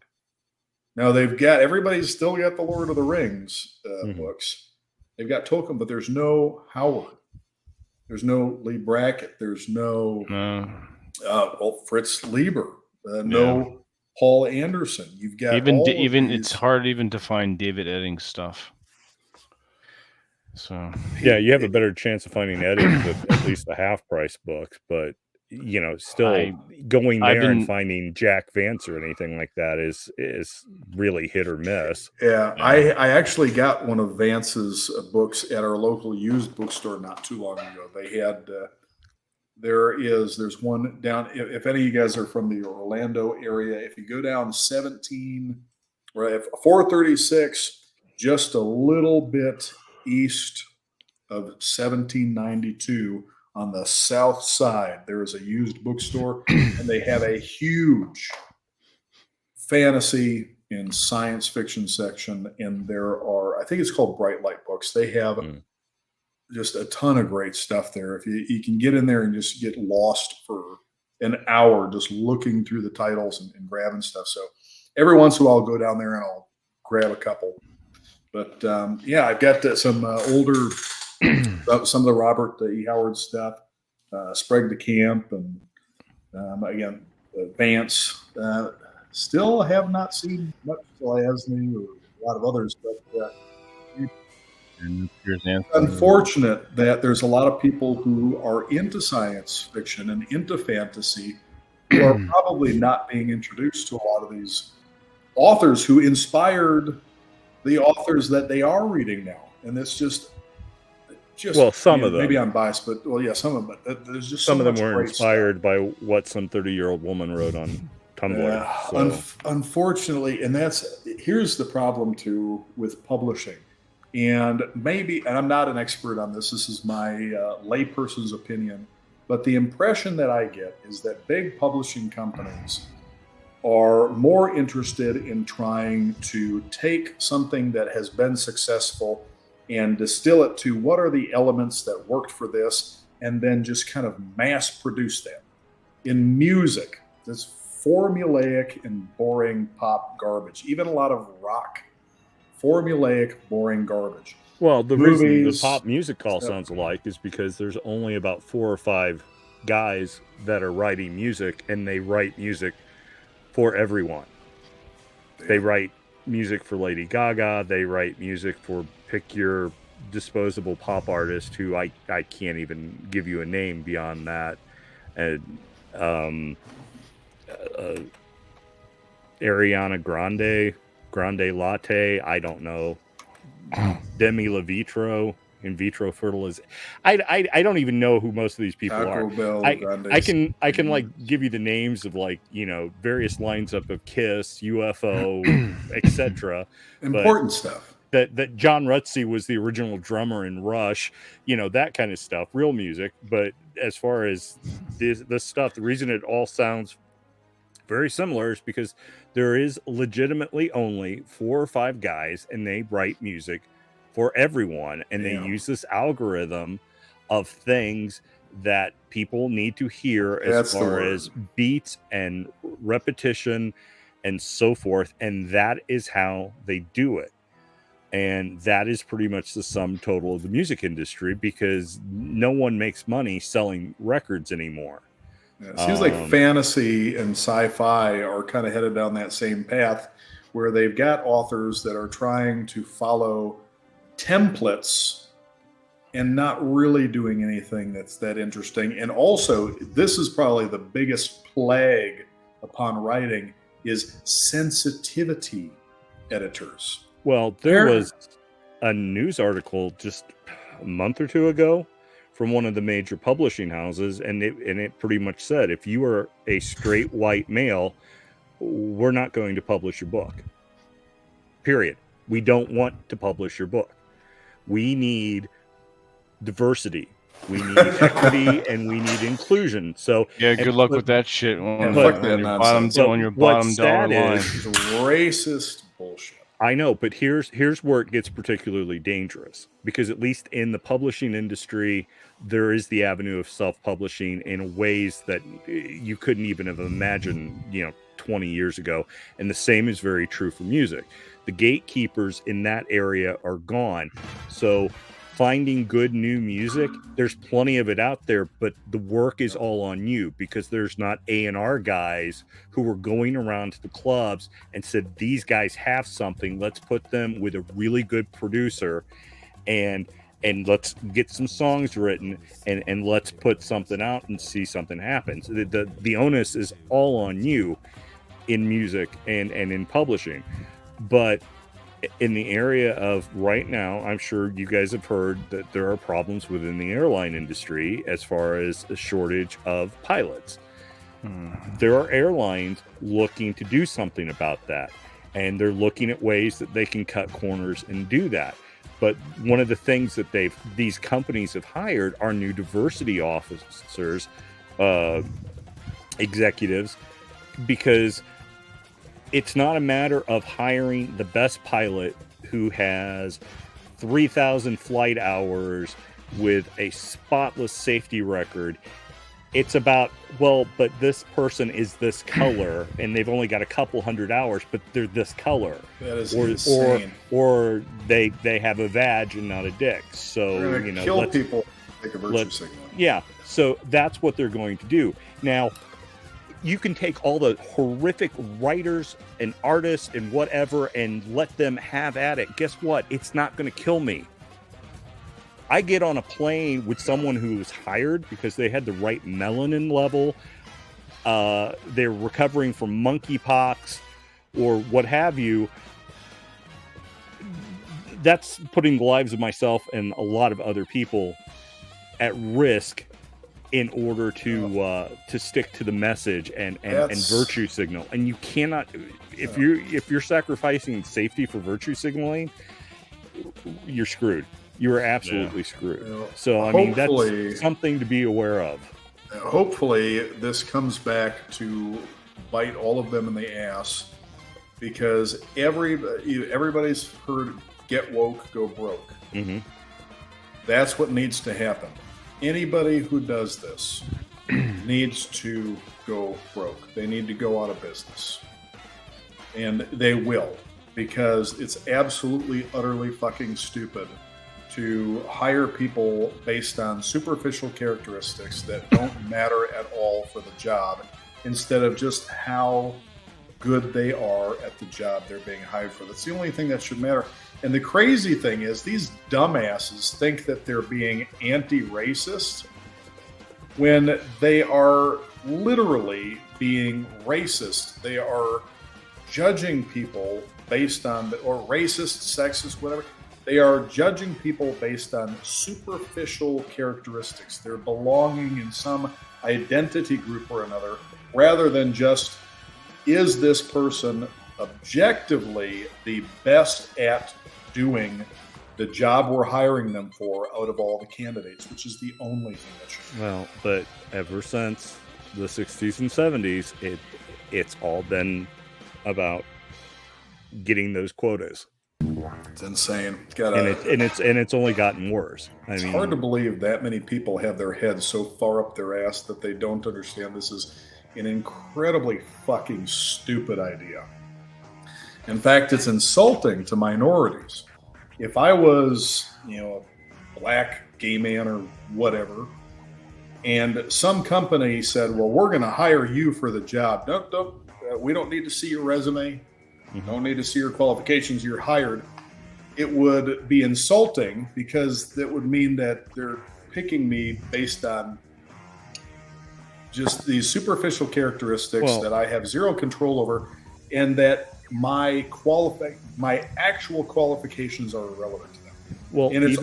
Now everybody's still got the Lord of the Rings books. They've got Tolkien, but there's no Howard. There's no Lee Brackett. There's no Fritz Lieber. No Paul Anderson. You've got even it's hard even to find David Eddings stuff. So you have a better chance of finding Eddings with at least the half price books, but still going I've there and been- finding Jack Vance or anything like that is really hit or miss. Yeah, I actually got one of Vance's books at our local used bookstore not too long ago. They had there's one down. If any of you guys are from the Orlando area, if you go down 17, right, 436, just a little bit east of 1792 on the south side, there is a used bookstore, and they have a huge fantasy and science fiction section. And there are, I think it's called Bright Light Books. They have just a ton of great stuff there. If you can get in there and just get lost for an hour just looking through the titles and grabbing stuff. So every once in a while I'll go down there and I'll grab a couple. But yeah, I've got some older, some of the Robert E. Howard stuff, Sprague de Camp, and again, Vance. Still have not seen much Zelazny or a lot of others, but it's unfortunate that there's a lot of people who are into science fiction and into fantasy who are probably not being introduced to a lot of these authors who inspired the authors that they are reading now. And it's just well, some of them. Maybe I'm biased, but some of them. But there's just some so of them much were great inspired stuff by what some 30-year-old woman wrote on Tumblr. Unfortunately, and here's the problem too with publishing. And I'm not an expert on this. This is my layperson's opinion. But the impression that I get is that big publishing companies are more interested in trying to take something that has been successful and distill it to what are the elements that worked for this, and then just kind of mass produce them. In music, this formulaic and boring pop garbage, even a lot of rock, formulaic, boring garbage. Well, the reason the pop music all sounds alike is because there's only about 4 or 5 guys that are writing music, and they write music for everyone. They write music for Lady Gaga. They write music for pick your disposable pop artist who I can't even give you a name beyond that. And Ariana Grande Latte, I don't know. Demi Lovato, in vitro fertilization. I don't even know who most of these people Taco are. Bell, I can like give you the names of like, various lines up of Kiss, UFO, etc. Important stuff. That John Rutsey was the original drummer in Rush, that kind of stuff, real music. But as far as this stuff, the reason it all sounds very similar is because there is legitimately only 4 or 5 guys, and they write music for everyone, and they use this algorithm of things that people need to hear as far as beats and repetition and so forth, and that is how they do it. And that is pretty much the sum total of the music industry, because no one makes money selling records anymore. It seems like fantasy and sci-fi are kind of headed down that same path, where they've got authors that are trying to follow templates and not really doing anything that's that interesting. And also, this is probably the biggest plague upon writing is sensitivity editors. Well, there was a news article just a month or 2 ago from one of the major publishing houses, and it pretty much said, if you are a straight white male, we're not going to publish your book. Period. We don't want to publish your book. We need diversity. We need equity, and we need inclusion. So yeah, good luck with that shit. Fuck that nonsense. On your bottom dollar line. It's racist bullshit. I know, but here's where it gets particularly dangerous, because at least in the publishing industry, there is the avenue of self-publishing in ways that you couldn't even have imagined, 20 years ago. And the same is very true for music. The gatekeepers in that area are gone. So finding good new music, there's plenty of it out there, but the work is all on you, because there's not A&R guys who were going around to the clubs and said, these guys have something, let's put them with a really good producer. And and let's get some songs written and let's put something out and see something happens. The onus is all on you in music and in publishing. But in the area of right now, I'm sure you guys have heard that there are problems within the airline industry as far as the shortage of pilots. There are airlines looking to do something about that, and they're looking at ways that they can cut corners and do that. But one of the things that these companies have hired are new diversity officers, executives, because it's not a matter of hiring the best pilot who has 3,000 flight hours with a spotless safety record. It's about, well, but this person is this color and they've only got a couple hundred hours, but they're this color. That is insane. Or they have a vag and not a dick. So, They're gonna kill people, take a virtue signal. Yeah. So that's what they're going to do. Now, you can take all the horrific writers and artists and whatever and let them have at it. Guess what? It's not going to kill me. I get on a plane with someone who was hired because they had the right melanin level. They're recovering from monkeypox or what have you. That's putting the lives of myself and a lot of other people at risk in order to stick to the message and virtue signal. And you cannot, if you're sacrificing safety for virtue signaling, you're screwed. You are absolutely screwed. So I mean, that's something to be aware of. Hopefully this comes back to bite all of them in the ass, because everybody's heard get woke, go broke. Mm-hmm. That's what needs to happen. Anybody who does this needs to go broke. They need to go out of business. And they will, because it's absolutely, utterly fucking stupid to hire people based on superficial characteristics that don't matter at all for the job, instead of just how good they are at the job they're being hired for. That's the only thing that should matter. And the crazy thing is, these dumbasses think that they're being anti-racist when they are literally being racist. They are judging people based on, or racist, sexist, whatever. They are judging people based on superficial characteristics. They're belonging in some identity group or another, rather than just, is this person objectively the best at doing the job we're hiring them for out of all the candidates, which is the only thing that should. Well, but ever since the 60s and 70s, it's all been about getting those quotas. It's insane. It's only gotten worse. It's hard to believe that many people have their heads so far up their ass that they don't understand this is an incredibly fucking stupid idea. In fact, it's insulting to minorities. If I was, a black gay man or whatever, and some company said, well, we're going to hire you for the job. Nope, we don't need to see your resume. Mm-hmm. Don't need to see your qualifications. You're hired. It would be insulting, because that would mean that they're picking me based on just these superficial characteristics that I have zero control over, and that my actual qualifications are irrelevant to them. Well, and it's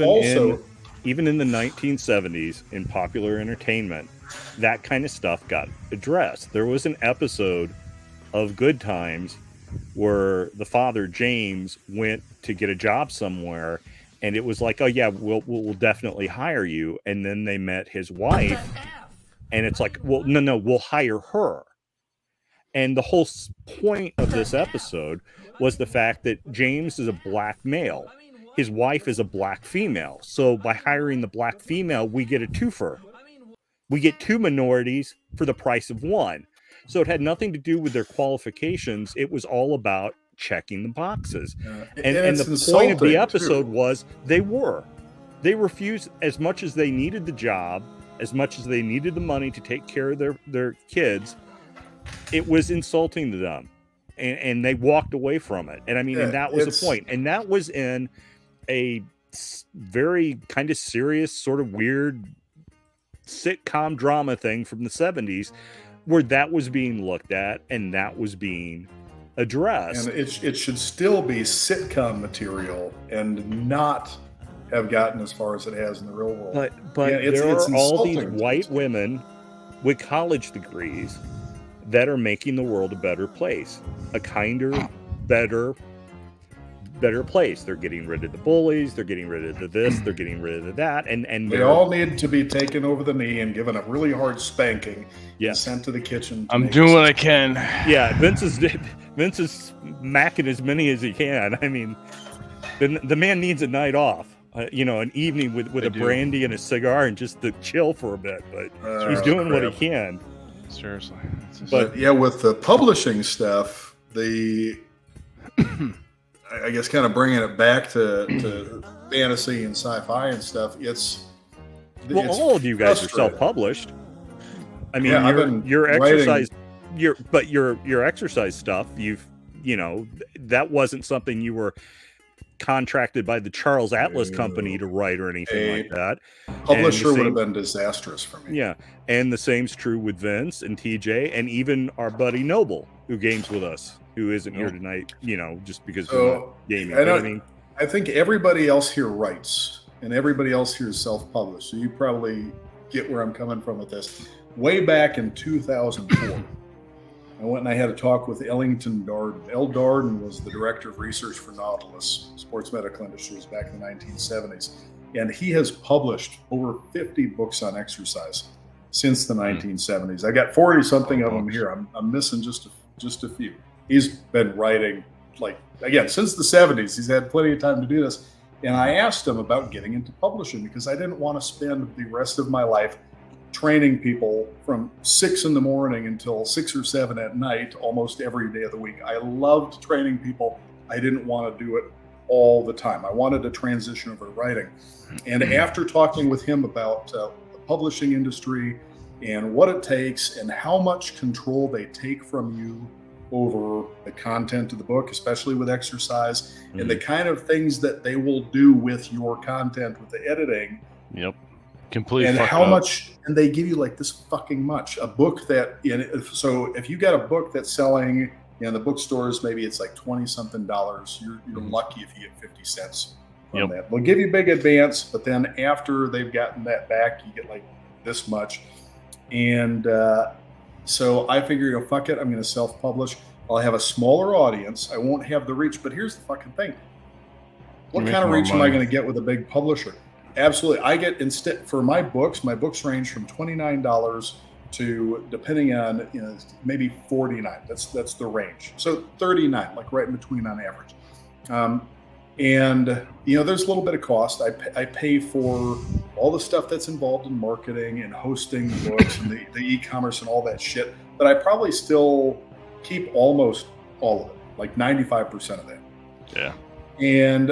even in the 1970s in popular entertainment, that kind of stuff got addressed. There was an episode of Good Times where the father, James, went to get a job somewhere, and it was like, oh yeah, we'll definitely hire you. And then they met his wife, and it's like, well, no, we'll hire her. And the whole point of this episode was the fact that James is a black male. His wife is a black female. So by hiring the black female, we get a twofer. We get two minorities for the price of one. So it had nothing to do with their qualifications. It was all about checking the boxes. And the point of the episode was they refused, as much as they needed the job, as much as they needed the money to take care of their kids, it was insulting to them, and they walked away from it. And I mean, and that was the point. And that was in a very kind of serious, sort of weird sitcom drama thing from the 70s, where that was being looked at and that was being addressed. And it should still be sitcom material and not have gotten as far as it has in the real world. But Yeah, there are all these insulting. white women with college degrees that are making the world a better place, a kinder, better place. They're getting rid of the bullies, they're getting rid of the this, they're getting rid of that, and They they're all need to be taken over the knee and given a really hard spanking Yeah. and sent to the kitchen. to I'm make doing this- what I can. yeah. Vince is macking as many as he can. I mean, the man needs a night off. An evening with I a do. brandy and a cigar and just to chill for a bit. But he's doing what he can. Seriously. It's just- But yeah, with the publishing stuff, I guess kind of bringing it back to fantasy and sci-fi and stuff, it's All of you guys are frustrating. self-published. I mean, Yeah, I've been your writing- exercise, your exercise stuff. That wasn't something you were contracted by the Charles Atlas Company to write or anything like that. Publisher And the would have same- been disastrous for me. Yeah, and the same's true with Vince and TJ, and even our buddy Noble, who games with us, who isn't here tonight. Just because we're not So gaming. I But I don't- mean, I think everybody else here writes, and everybody else here is self-published. So you probably get where I'm coming from with this. Way back in 2004, I went and I had a talk with Ellington Darden. El Darden was the director of research for Nautilus, Sports Medical Industries, back in the 1970s. And he has published over 50 books on exercise since the 1970s. I got 40-something of them here. I'm missing just a few. He's been writing, since the 70s. He's had plenty of time to do this. And I asked him about getting into publishing because I didn't want to spend the rest of my life training people from 6 in the morning until 6 or 7 at night, almost every day of the week. I loved training people. I didn't want to do it all the time. I wanted to transition over to writing. And after talking with him about the publishing industry and what it takes and how much control they take from you over the content of the book, especially with exercise, and the kind of things that they will do with your content with the editing, Yep. Completely. and fucked how up. much, and they give you like this fucking much. A book that, so if you got a book that's selling in the bookstores, maybe it's like $20-something. You're lucky if you get 50 cents from that. They'll give you big advance, but then after they've gotten that back, you get like this much. And so I figure, fuck it, I'm going to self-publish. I'll have a smaller audience. I won't have the reach, but here's the fucking thing. What You kind of make more reach am I money. going to get with a big publisher? Absolutely. I get for my books range from $29 to, depending on, maybe $49. That's the range. So $39, like right in between on average. And there's a little bit of cost. I pay for all the stuff that's involved in marketing and hosting the books and the e-commerce and all that shit. But I probably still keep almost all of it, like 95% of that. Yeah. And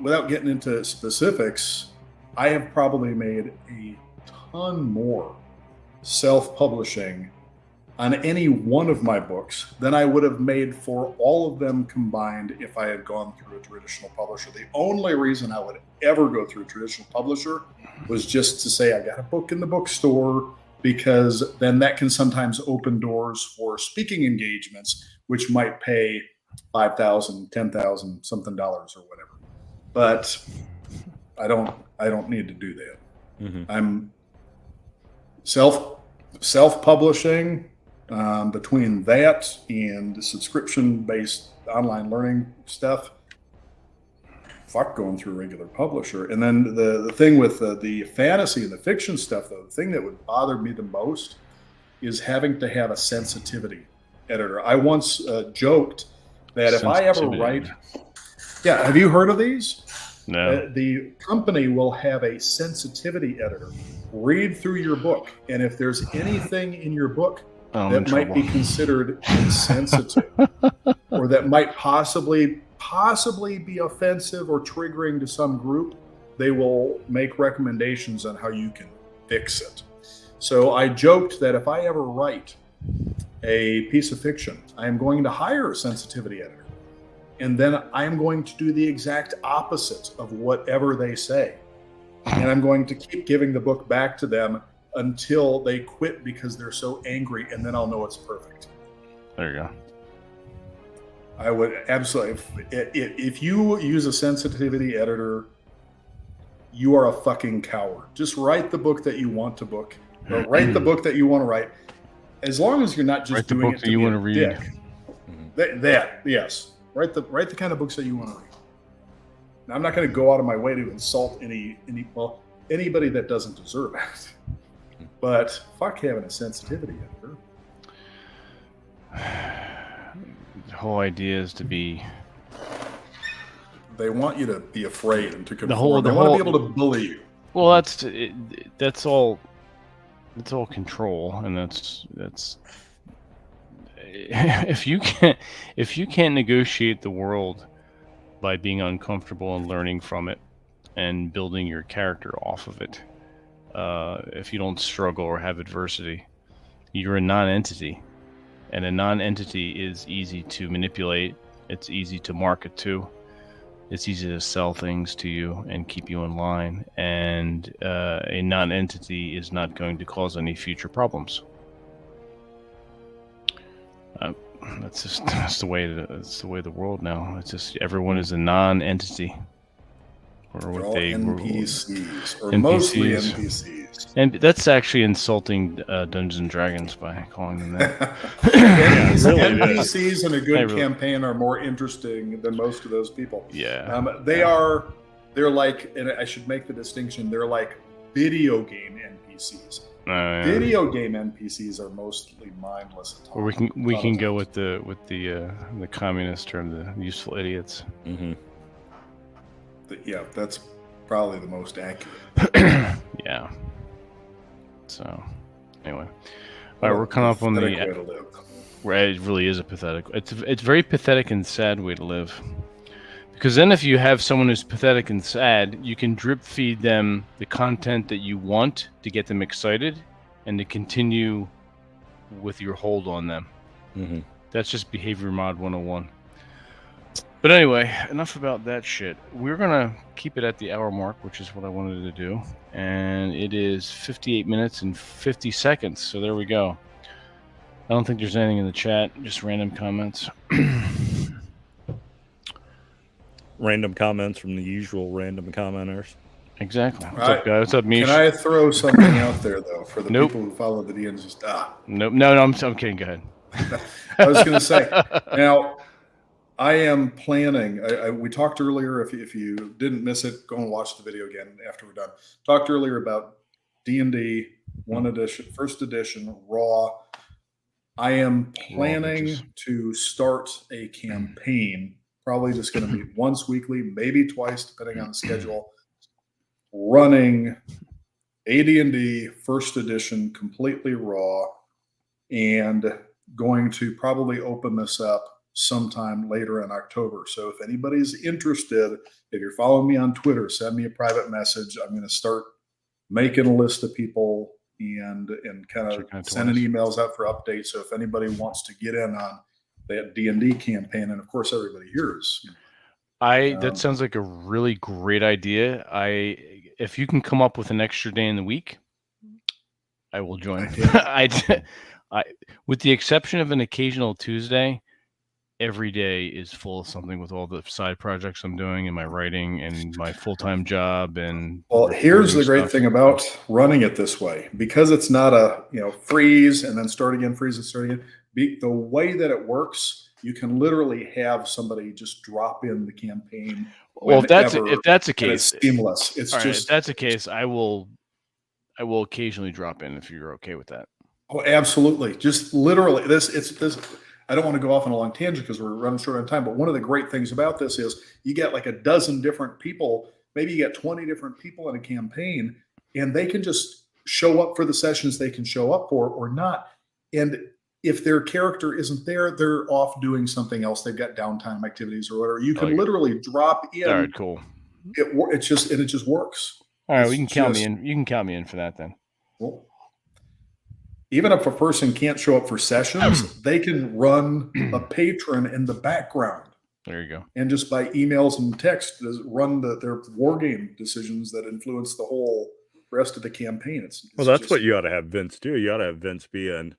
without getting into specifics, I have probably made a ton more self-publishing on any one of my books than I would have made for all of them combined if I had gone through a traditional publisher. The only reason I would ever go through a traditional publisher was just to say I got a book in the bookstore, because then that can sometimes open doors for speaking engagements, which might pay $5,000, $10,000 something dollars or whatever. But I don't need to do that. Mm-hmm. I'm self-publishing. Between that and the subscription-based online learning stuff, fuck going through a regular publisher. And then the thing with the fantasy and the fiction stuff, though, the thing that would bother me the most is having to have a sensitivity editor. I once joked that if I ever Sensitivity. write, have you heard of these? No. The company will have a sensitivity editor read through your book, and if there's anything in your book I'm in that might trouble. be considered insensitive or that might possibly be offensive or triggering to some group, they will make recommendations on how you can fix it. So I joked that if I ever write a piece of fiction, I am going to hire a sensitivity editor. and then I'm going to do the exact opposite of whatever they say. And I'm going to keep giving the book back to them until they quit because they're so angry, and then I'll know it's perfect. There you go. I would absolutely, if you use a sensitivity editor, you are a fucking coward. Just write the book that you want to book, or write the book that you want to write. As long as you're not just Write the doing book it that to you be want a to read. dick. That yes, write the kind of books that you want to read. Now, I'm not going to go out of my way to insult anybody that doesn't deserve it. But fuck having a sensitivity editor. The whole idea is to be. They want you to be afraid and to conform. whole- they want to be able to bully you. Well, that's all. It's all control, and that's if you can't negotiate the world by being uncomfortable and learning from it and building your character off of it, if you don't struggle or have adversity, you're a non-entity, and a non-entity is easy to manipulate. It's easy to market to. It's easy to sell things to you and keep you in line, and a non-entity is not going to cause any future problems. That's the way the world now. It's just everyone is a non-entity, or They're what all they NPCs, or NPCs. mostly NPCs. And that's actually insulting Dungeons and Dragons by calling them that. NPCs in a good really- campaign are more interesting than most of those people. Yeah. They're like, and I should make the distinction, they're like video game NPCs. Video game NPCs are mostly mindless. Or we can go with the communist term, the useful idiots. Mm-hmm. Yeah, that's probably the most accurate. Yeah. So, anyway, all right, we're coming up on the. Pathetic way to live. Right, it really is a pathetic. It's very pathetic and sad way to live. Because then, if you have someone who's pathetic and sad, you can drip feed them the content that you want to get them excited, and to continue with your hold on them. Mm-hmm. That's just behavior mod 101. But anyway, enough about that shit. We're gonna keep it at the hour mark, which is what I wanted to do, and it is 58 minutes and 50 seconds. So there we go. I don't think there's anything in the chat, just random comments. Random comments from the usual random commenters. Exactly. What's Right. up, guys? What's up, Mish? Can I throw something out there though for the Nope. people who follow the DNs? Nope. No, I'm kidding. Go ahead. I was going to say, now I am planning. We talked earlier. If you didn't miss it, go and watch the video again after we're done. Talked earlier about D&D 1 edition, first edition, raw. I am planning to start a campaign. Probably just going to meet once weekly, maybe twice, depending on the schedule. Running AD&D first edition, completely raw, and going to probably open this up sometime later in October. So if anybody's interested, if you're following me on Twitter, send me a private message. I'm going to start making a list of people and kind of sending emails out for updates. So if anybody wants to get in on that D&D campaign, and of course everybody here is. That sounds like a really great idea. If you can come up with an extra day in the week, I will join. With the exception of an occasional Tuesday, every day is full of something with all the side projects I'm doing and my writing and my full-time job. And well, here's the great thing about running it this way, because it's not a freeze and then start again, freeze and start again. The way that it works, you can literally have somebody just drop in the campaign. Well, if that's the case, it's seamless. It's just just if that's the case, I will occasionally drop in if you're okay with that. Oh, absolutely. Just literally this. I don't want to go off on a long tangent because we're running short on time, but one of the great things about this is you get like a dozen different people, maybe you get 20 different people in a campaign, and they can just show up for the sessions they can show up for or not. And if their character isn't there, they're off doing something else. They've got downtime activities or whatever. You can literally drop in. All right, cool. It just works. All right, you can count me in. You can count me in for that then. Well, even if a person can't show up for sessions, they can run a patron in the background. There you go. and just by emails and text run their war game decisions that influence the whole rest of the campaign. It's Well, that's just, what you ought to have Vince do. You ought to have Vince be a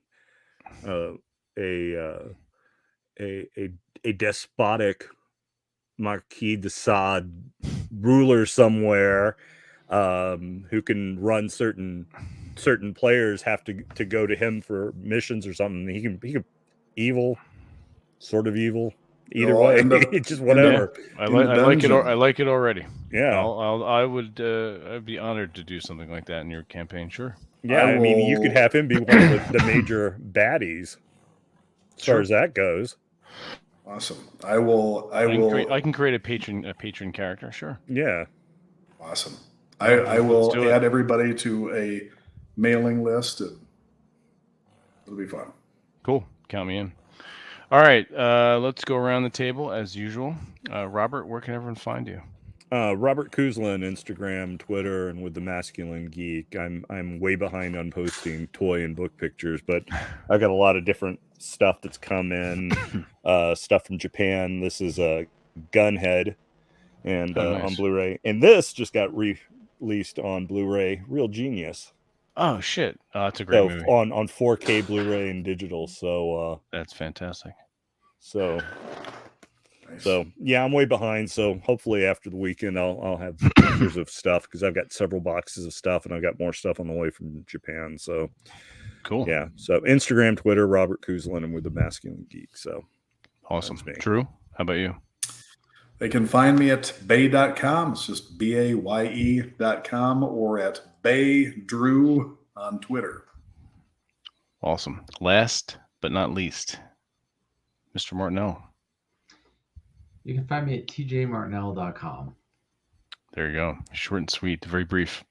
despotic Marquis de Sade ruler somewhere, who can run certain players have to go to him for missions or something. He can evil, sort of evil. Either They'll way, end up- it's just whatever. I In the like it. dungeon. I like it already. Yeah, I'd be honored to do something like that in your campaign. Sure. yeah. I mean, you could will- have him be one of the major baddies, as far Sure. as that goes. awesome. I will. I can create a patron character. Sure. Yeah. Awesome. I will do it. add everybody to a mailing list, and it'll be fun. Cool. Count me in. All right. Let's go around the table as usual. Robert, where can everyone find you? Robert Kuzlin, Instagram, Twitter, and with the Masculine Geek. I'm way behind on posting toy and book pictures, but I got a lot of different stuff that's come in. Stuff from Japan. This is a Gunhead, and nice. on Blu-ray, and this just got released on Blu-ray. Real genius. Oh shit! That's a great So movie. on 4K Blu-ray and digital. So That's fantastic. so Nice. So yeah, I'm way behind. So hopefully after the weekend, I'll have pictures of stuff, because I've got several boxes of stuff, and I've got more stuff on the way from Japan. So Cool. yeah, so Instagram, Twitter, Robert Kuzlin, and with the Masculine Geek. So Awesome. That's me. Drew, how about you? They can find me at bay.com. It's just BAYE.com, or at baydrew on Twitter. Awesome. Last but not least, Mr. Martinell. You can find me at tjmartinell.com. There you go. Short and sweet, very brief.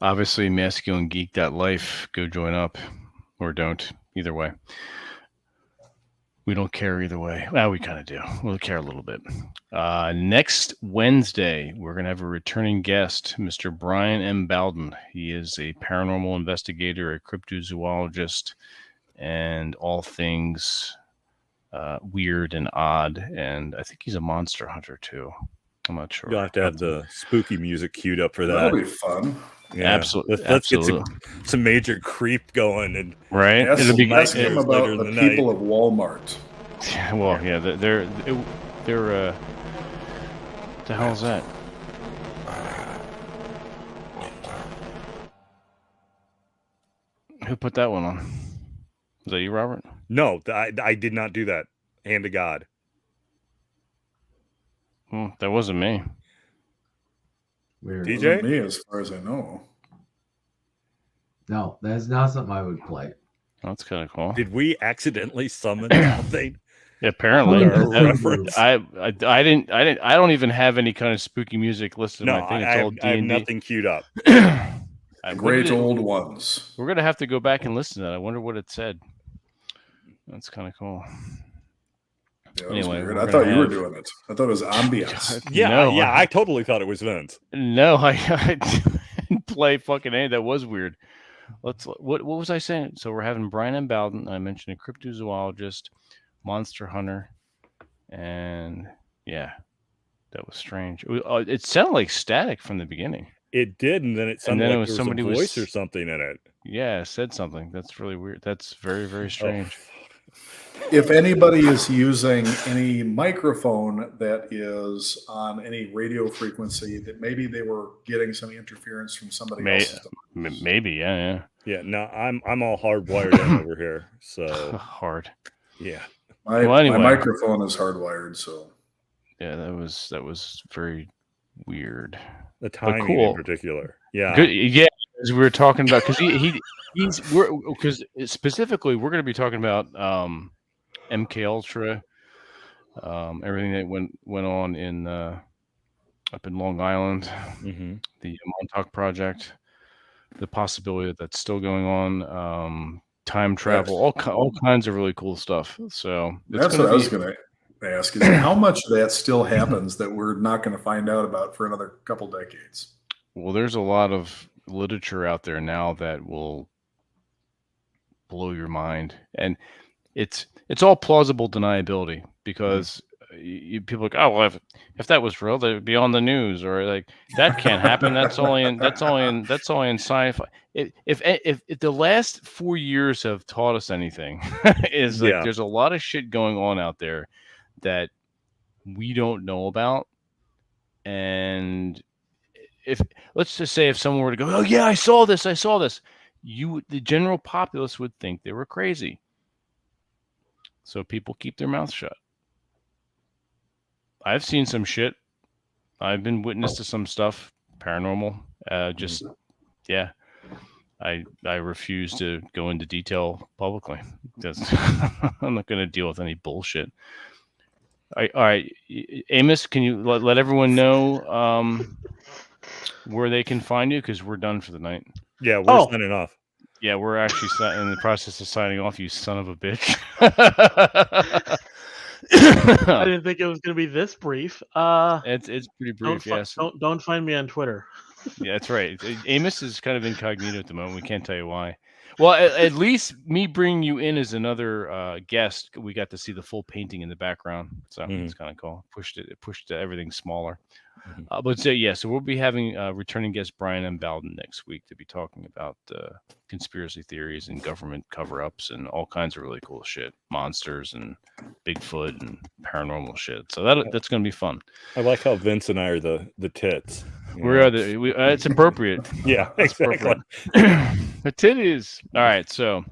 Obviously, masculinegeek.life. Go join up, or don't. Either way. We don't care either way. Well, we kind of do. We'll care a little bit. Next Wednesday, we're going to have a returning guest, Mr. Brian M. Bowden. He is a paranormal investigator, a cryptozoologist, and all things weird and odd. And I think he's a monster hunter, too. I'm not sure. you'll have to have the spooky music queued up for that. That'll be fun. Yeah. Absolutely. Let's get Absolutely. some major creep going, and Right? Ask, It'll be ask him later about in the the night. people of Walmart. Well, yeah, they're what the hell is that? Who put that one on? Is that you, Robert? no, I did not do that. Hand to God. That wasn't me. Weird. DJ? Wasn't me, as far as I know. No, that's not something I would play. That's kind of cool. Did we accidentally summon something? Apparently, Or a reference? I didn't. I don't even have any kind of spooky music listed No, in my thing. I It's all have, I have D&D. nothing queued up. Great old ones. We're gonna have to go back and listen to that. I wonder what it said. That's kind of cool. Yeah, that was Anyway, weird. we're I gonna thought you were have- doing it. I thought it was ambiance. Yeah, No, yeah, I totally thought it was Vince. No, I didn't play fucking any. That was weird. What was I saying? So we're having Brian M. Bowden. I mentioned a cryptozoologist, monster hunter, and yeah, that was strange. It sounded like static from the beginning. It did, and then it sounded then it like was there was somebody a was- voice or something in it. Yeah, it said something. That's really weird. That's very, very strange. If anybody is using any microphone that is on any radio frequency, that maybe they were getting some interference from somebody May- else's. Maybe, yeah. Yeah, no, I'm all hardwired in over here. So Hard. yeah, My, Well, anyway. my microphone is hardwired, so Yeah, that was very weird. the timing cool. in particular. Yeah, Good. Yeah, as we were talking about, because because specifically we're going to be talking about MK Ultra, everything that went on in up in Long Island, hmm the Montauk Project, the possibility that that's still going on, time travel, all kinds of really cool stuff. So it's that's gonna what I was be- going to ask: is how much of that still happens that we're not going to find out about for another couple decades? Well, there's a lot of literature out there now that will blow your mind, and it's all plausible deniability. because people are like, oh well, if that was real, they would be on the news, or like that can't happen. That's only in sci-fi. If the last 4 years have taught us anything, is like Yeah. there's a lot of shit going on out there that we don't know about. And if let's just say if someone were to go, oh yeah, I saw this, the general populace would think they were crazy. So people keep their mouths shut. I've seen some shit. I've been witness to some stuff paranormal. Yeah. I refuse to go into detail publicly. I'm not going to deal with any bullshit. All right, Amos, can you let everyone know where they can find you? Because we're done for the night. Yeah, we're signing off. Yeah, we're actually in the process of signing off, you son of a bitch. I didn't think it was going to be this brief. It's pretty brief, yes. Don't find me on Twitter. Yeah, that's right. Amos is kind of incognito at the moment. We can't tell you why. Well, at least me bringing you in as another guest, we got to see the full painting in the background. So it's kind of cool. It pushed everything smaller. So we'll be having returning guest Brian M. Bowden next week to be talking about conspiracy theories and government cover-ups and all kinds of really cool shit, monsters and Bigfoot and paranormal shit. So that's going to be fun. I like how Vince and I are the tits. It's appropriate. Yeah, exactly. The titties. All right, so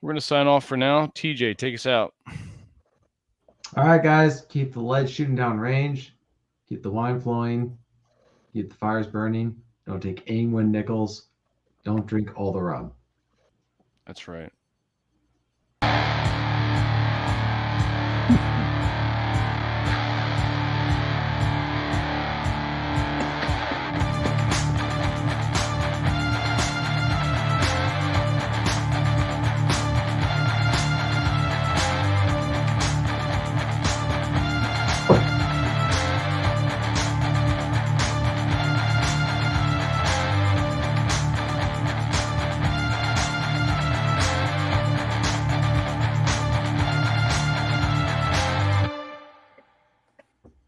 we're going to sign off for now. TJ, take us out. All right, guys, keep the lead shooting down range. Keep the wine flowing. Keep the fires burning. Don't take any wind nickels. Don't drink all the rum. That's right.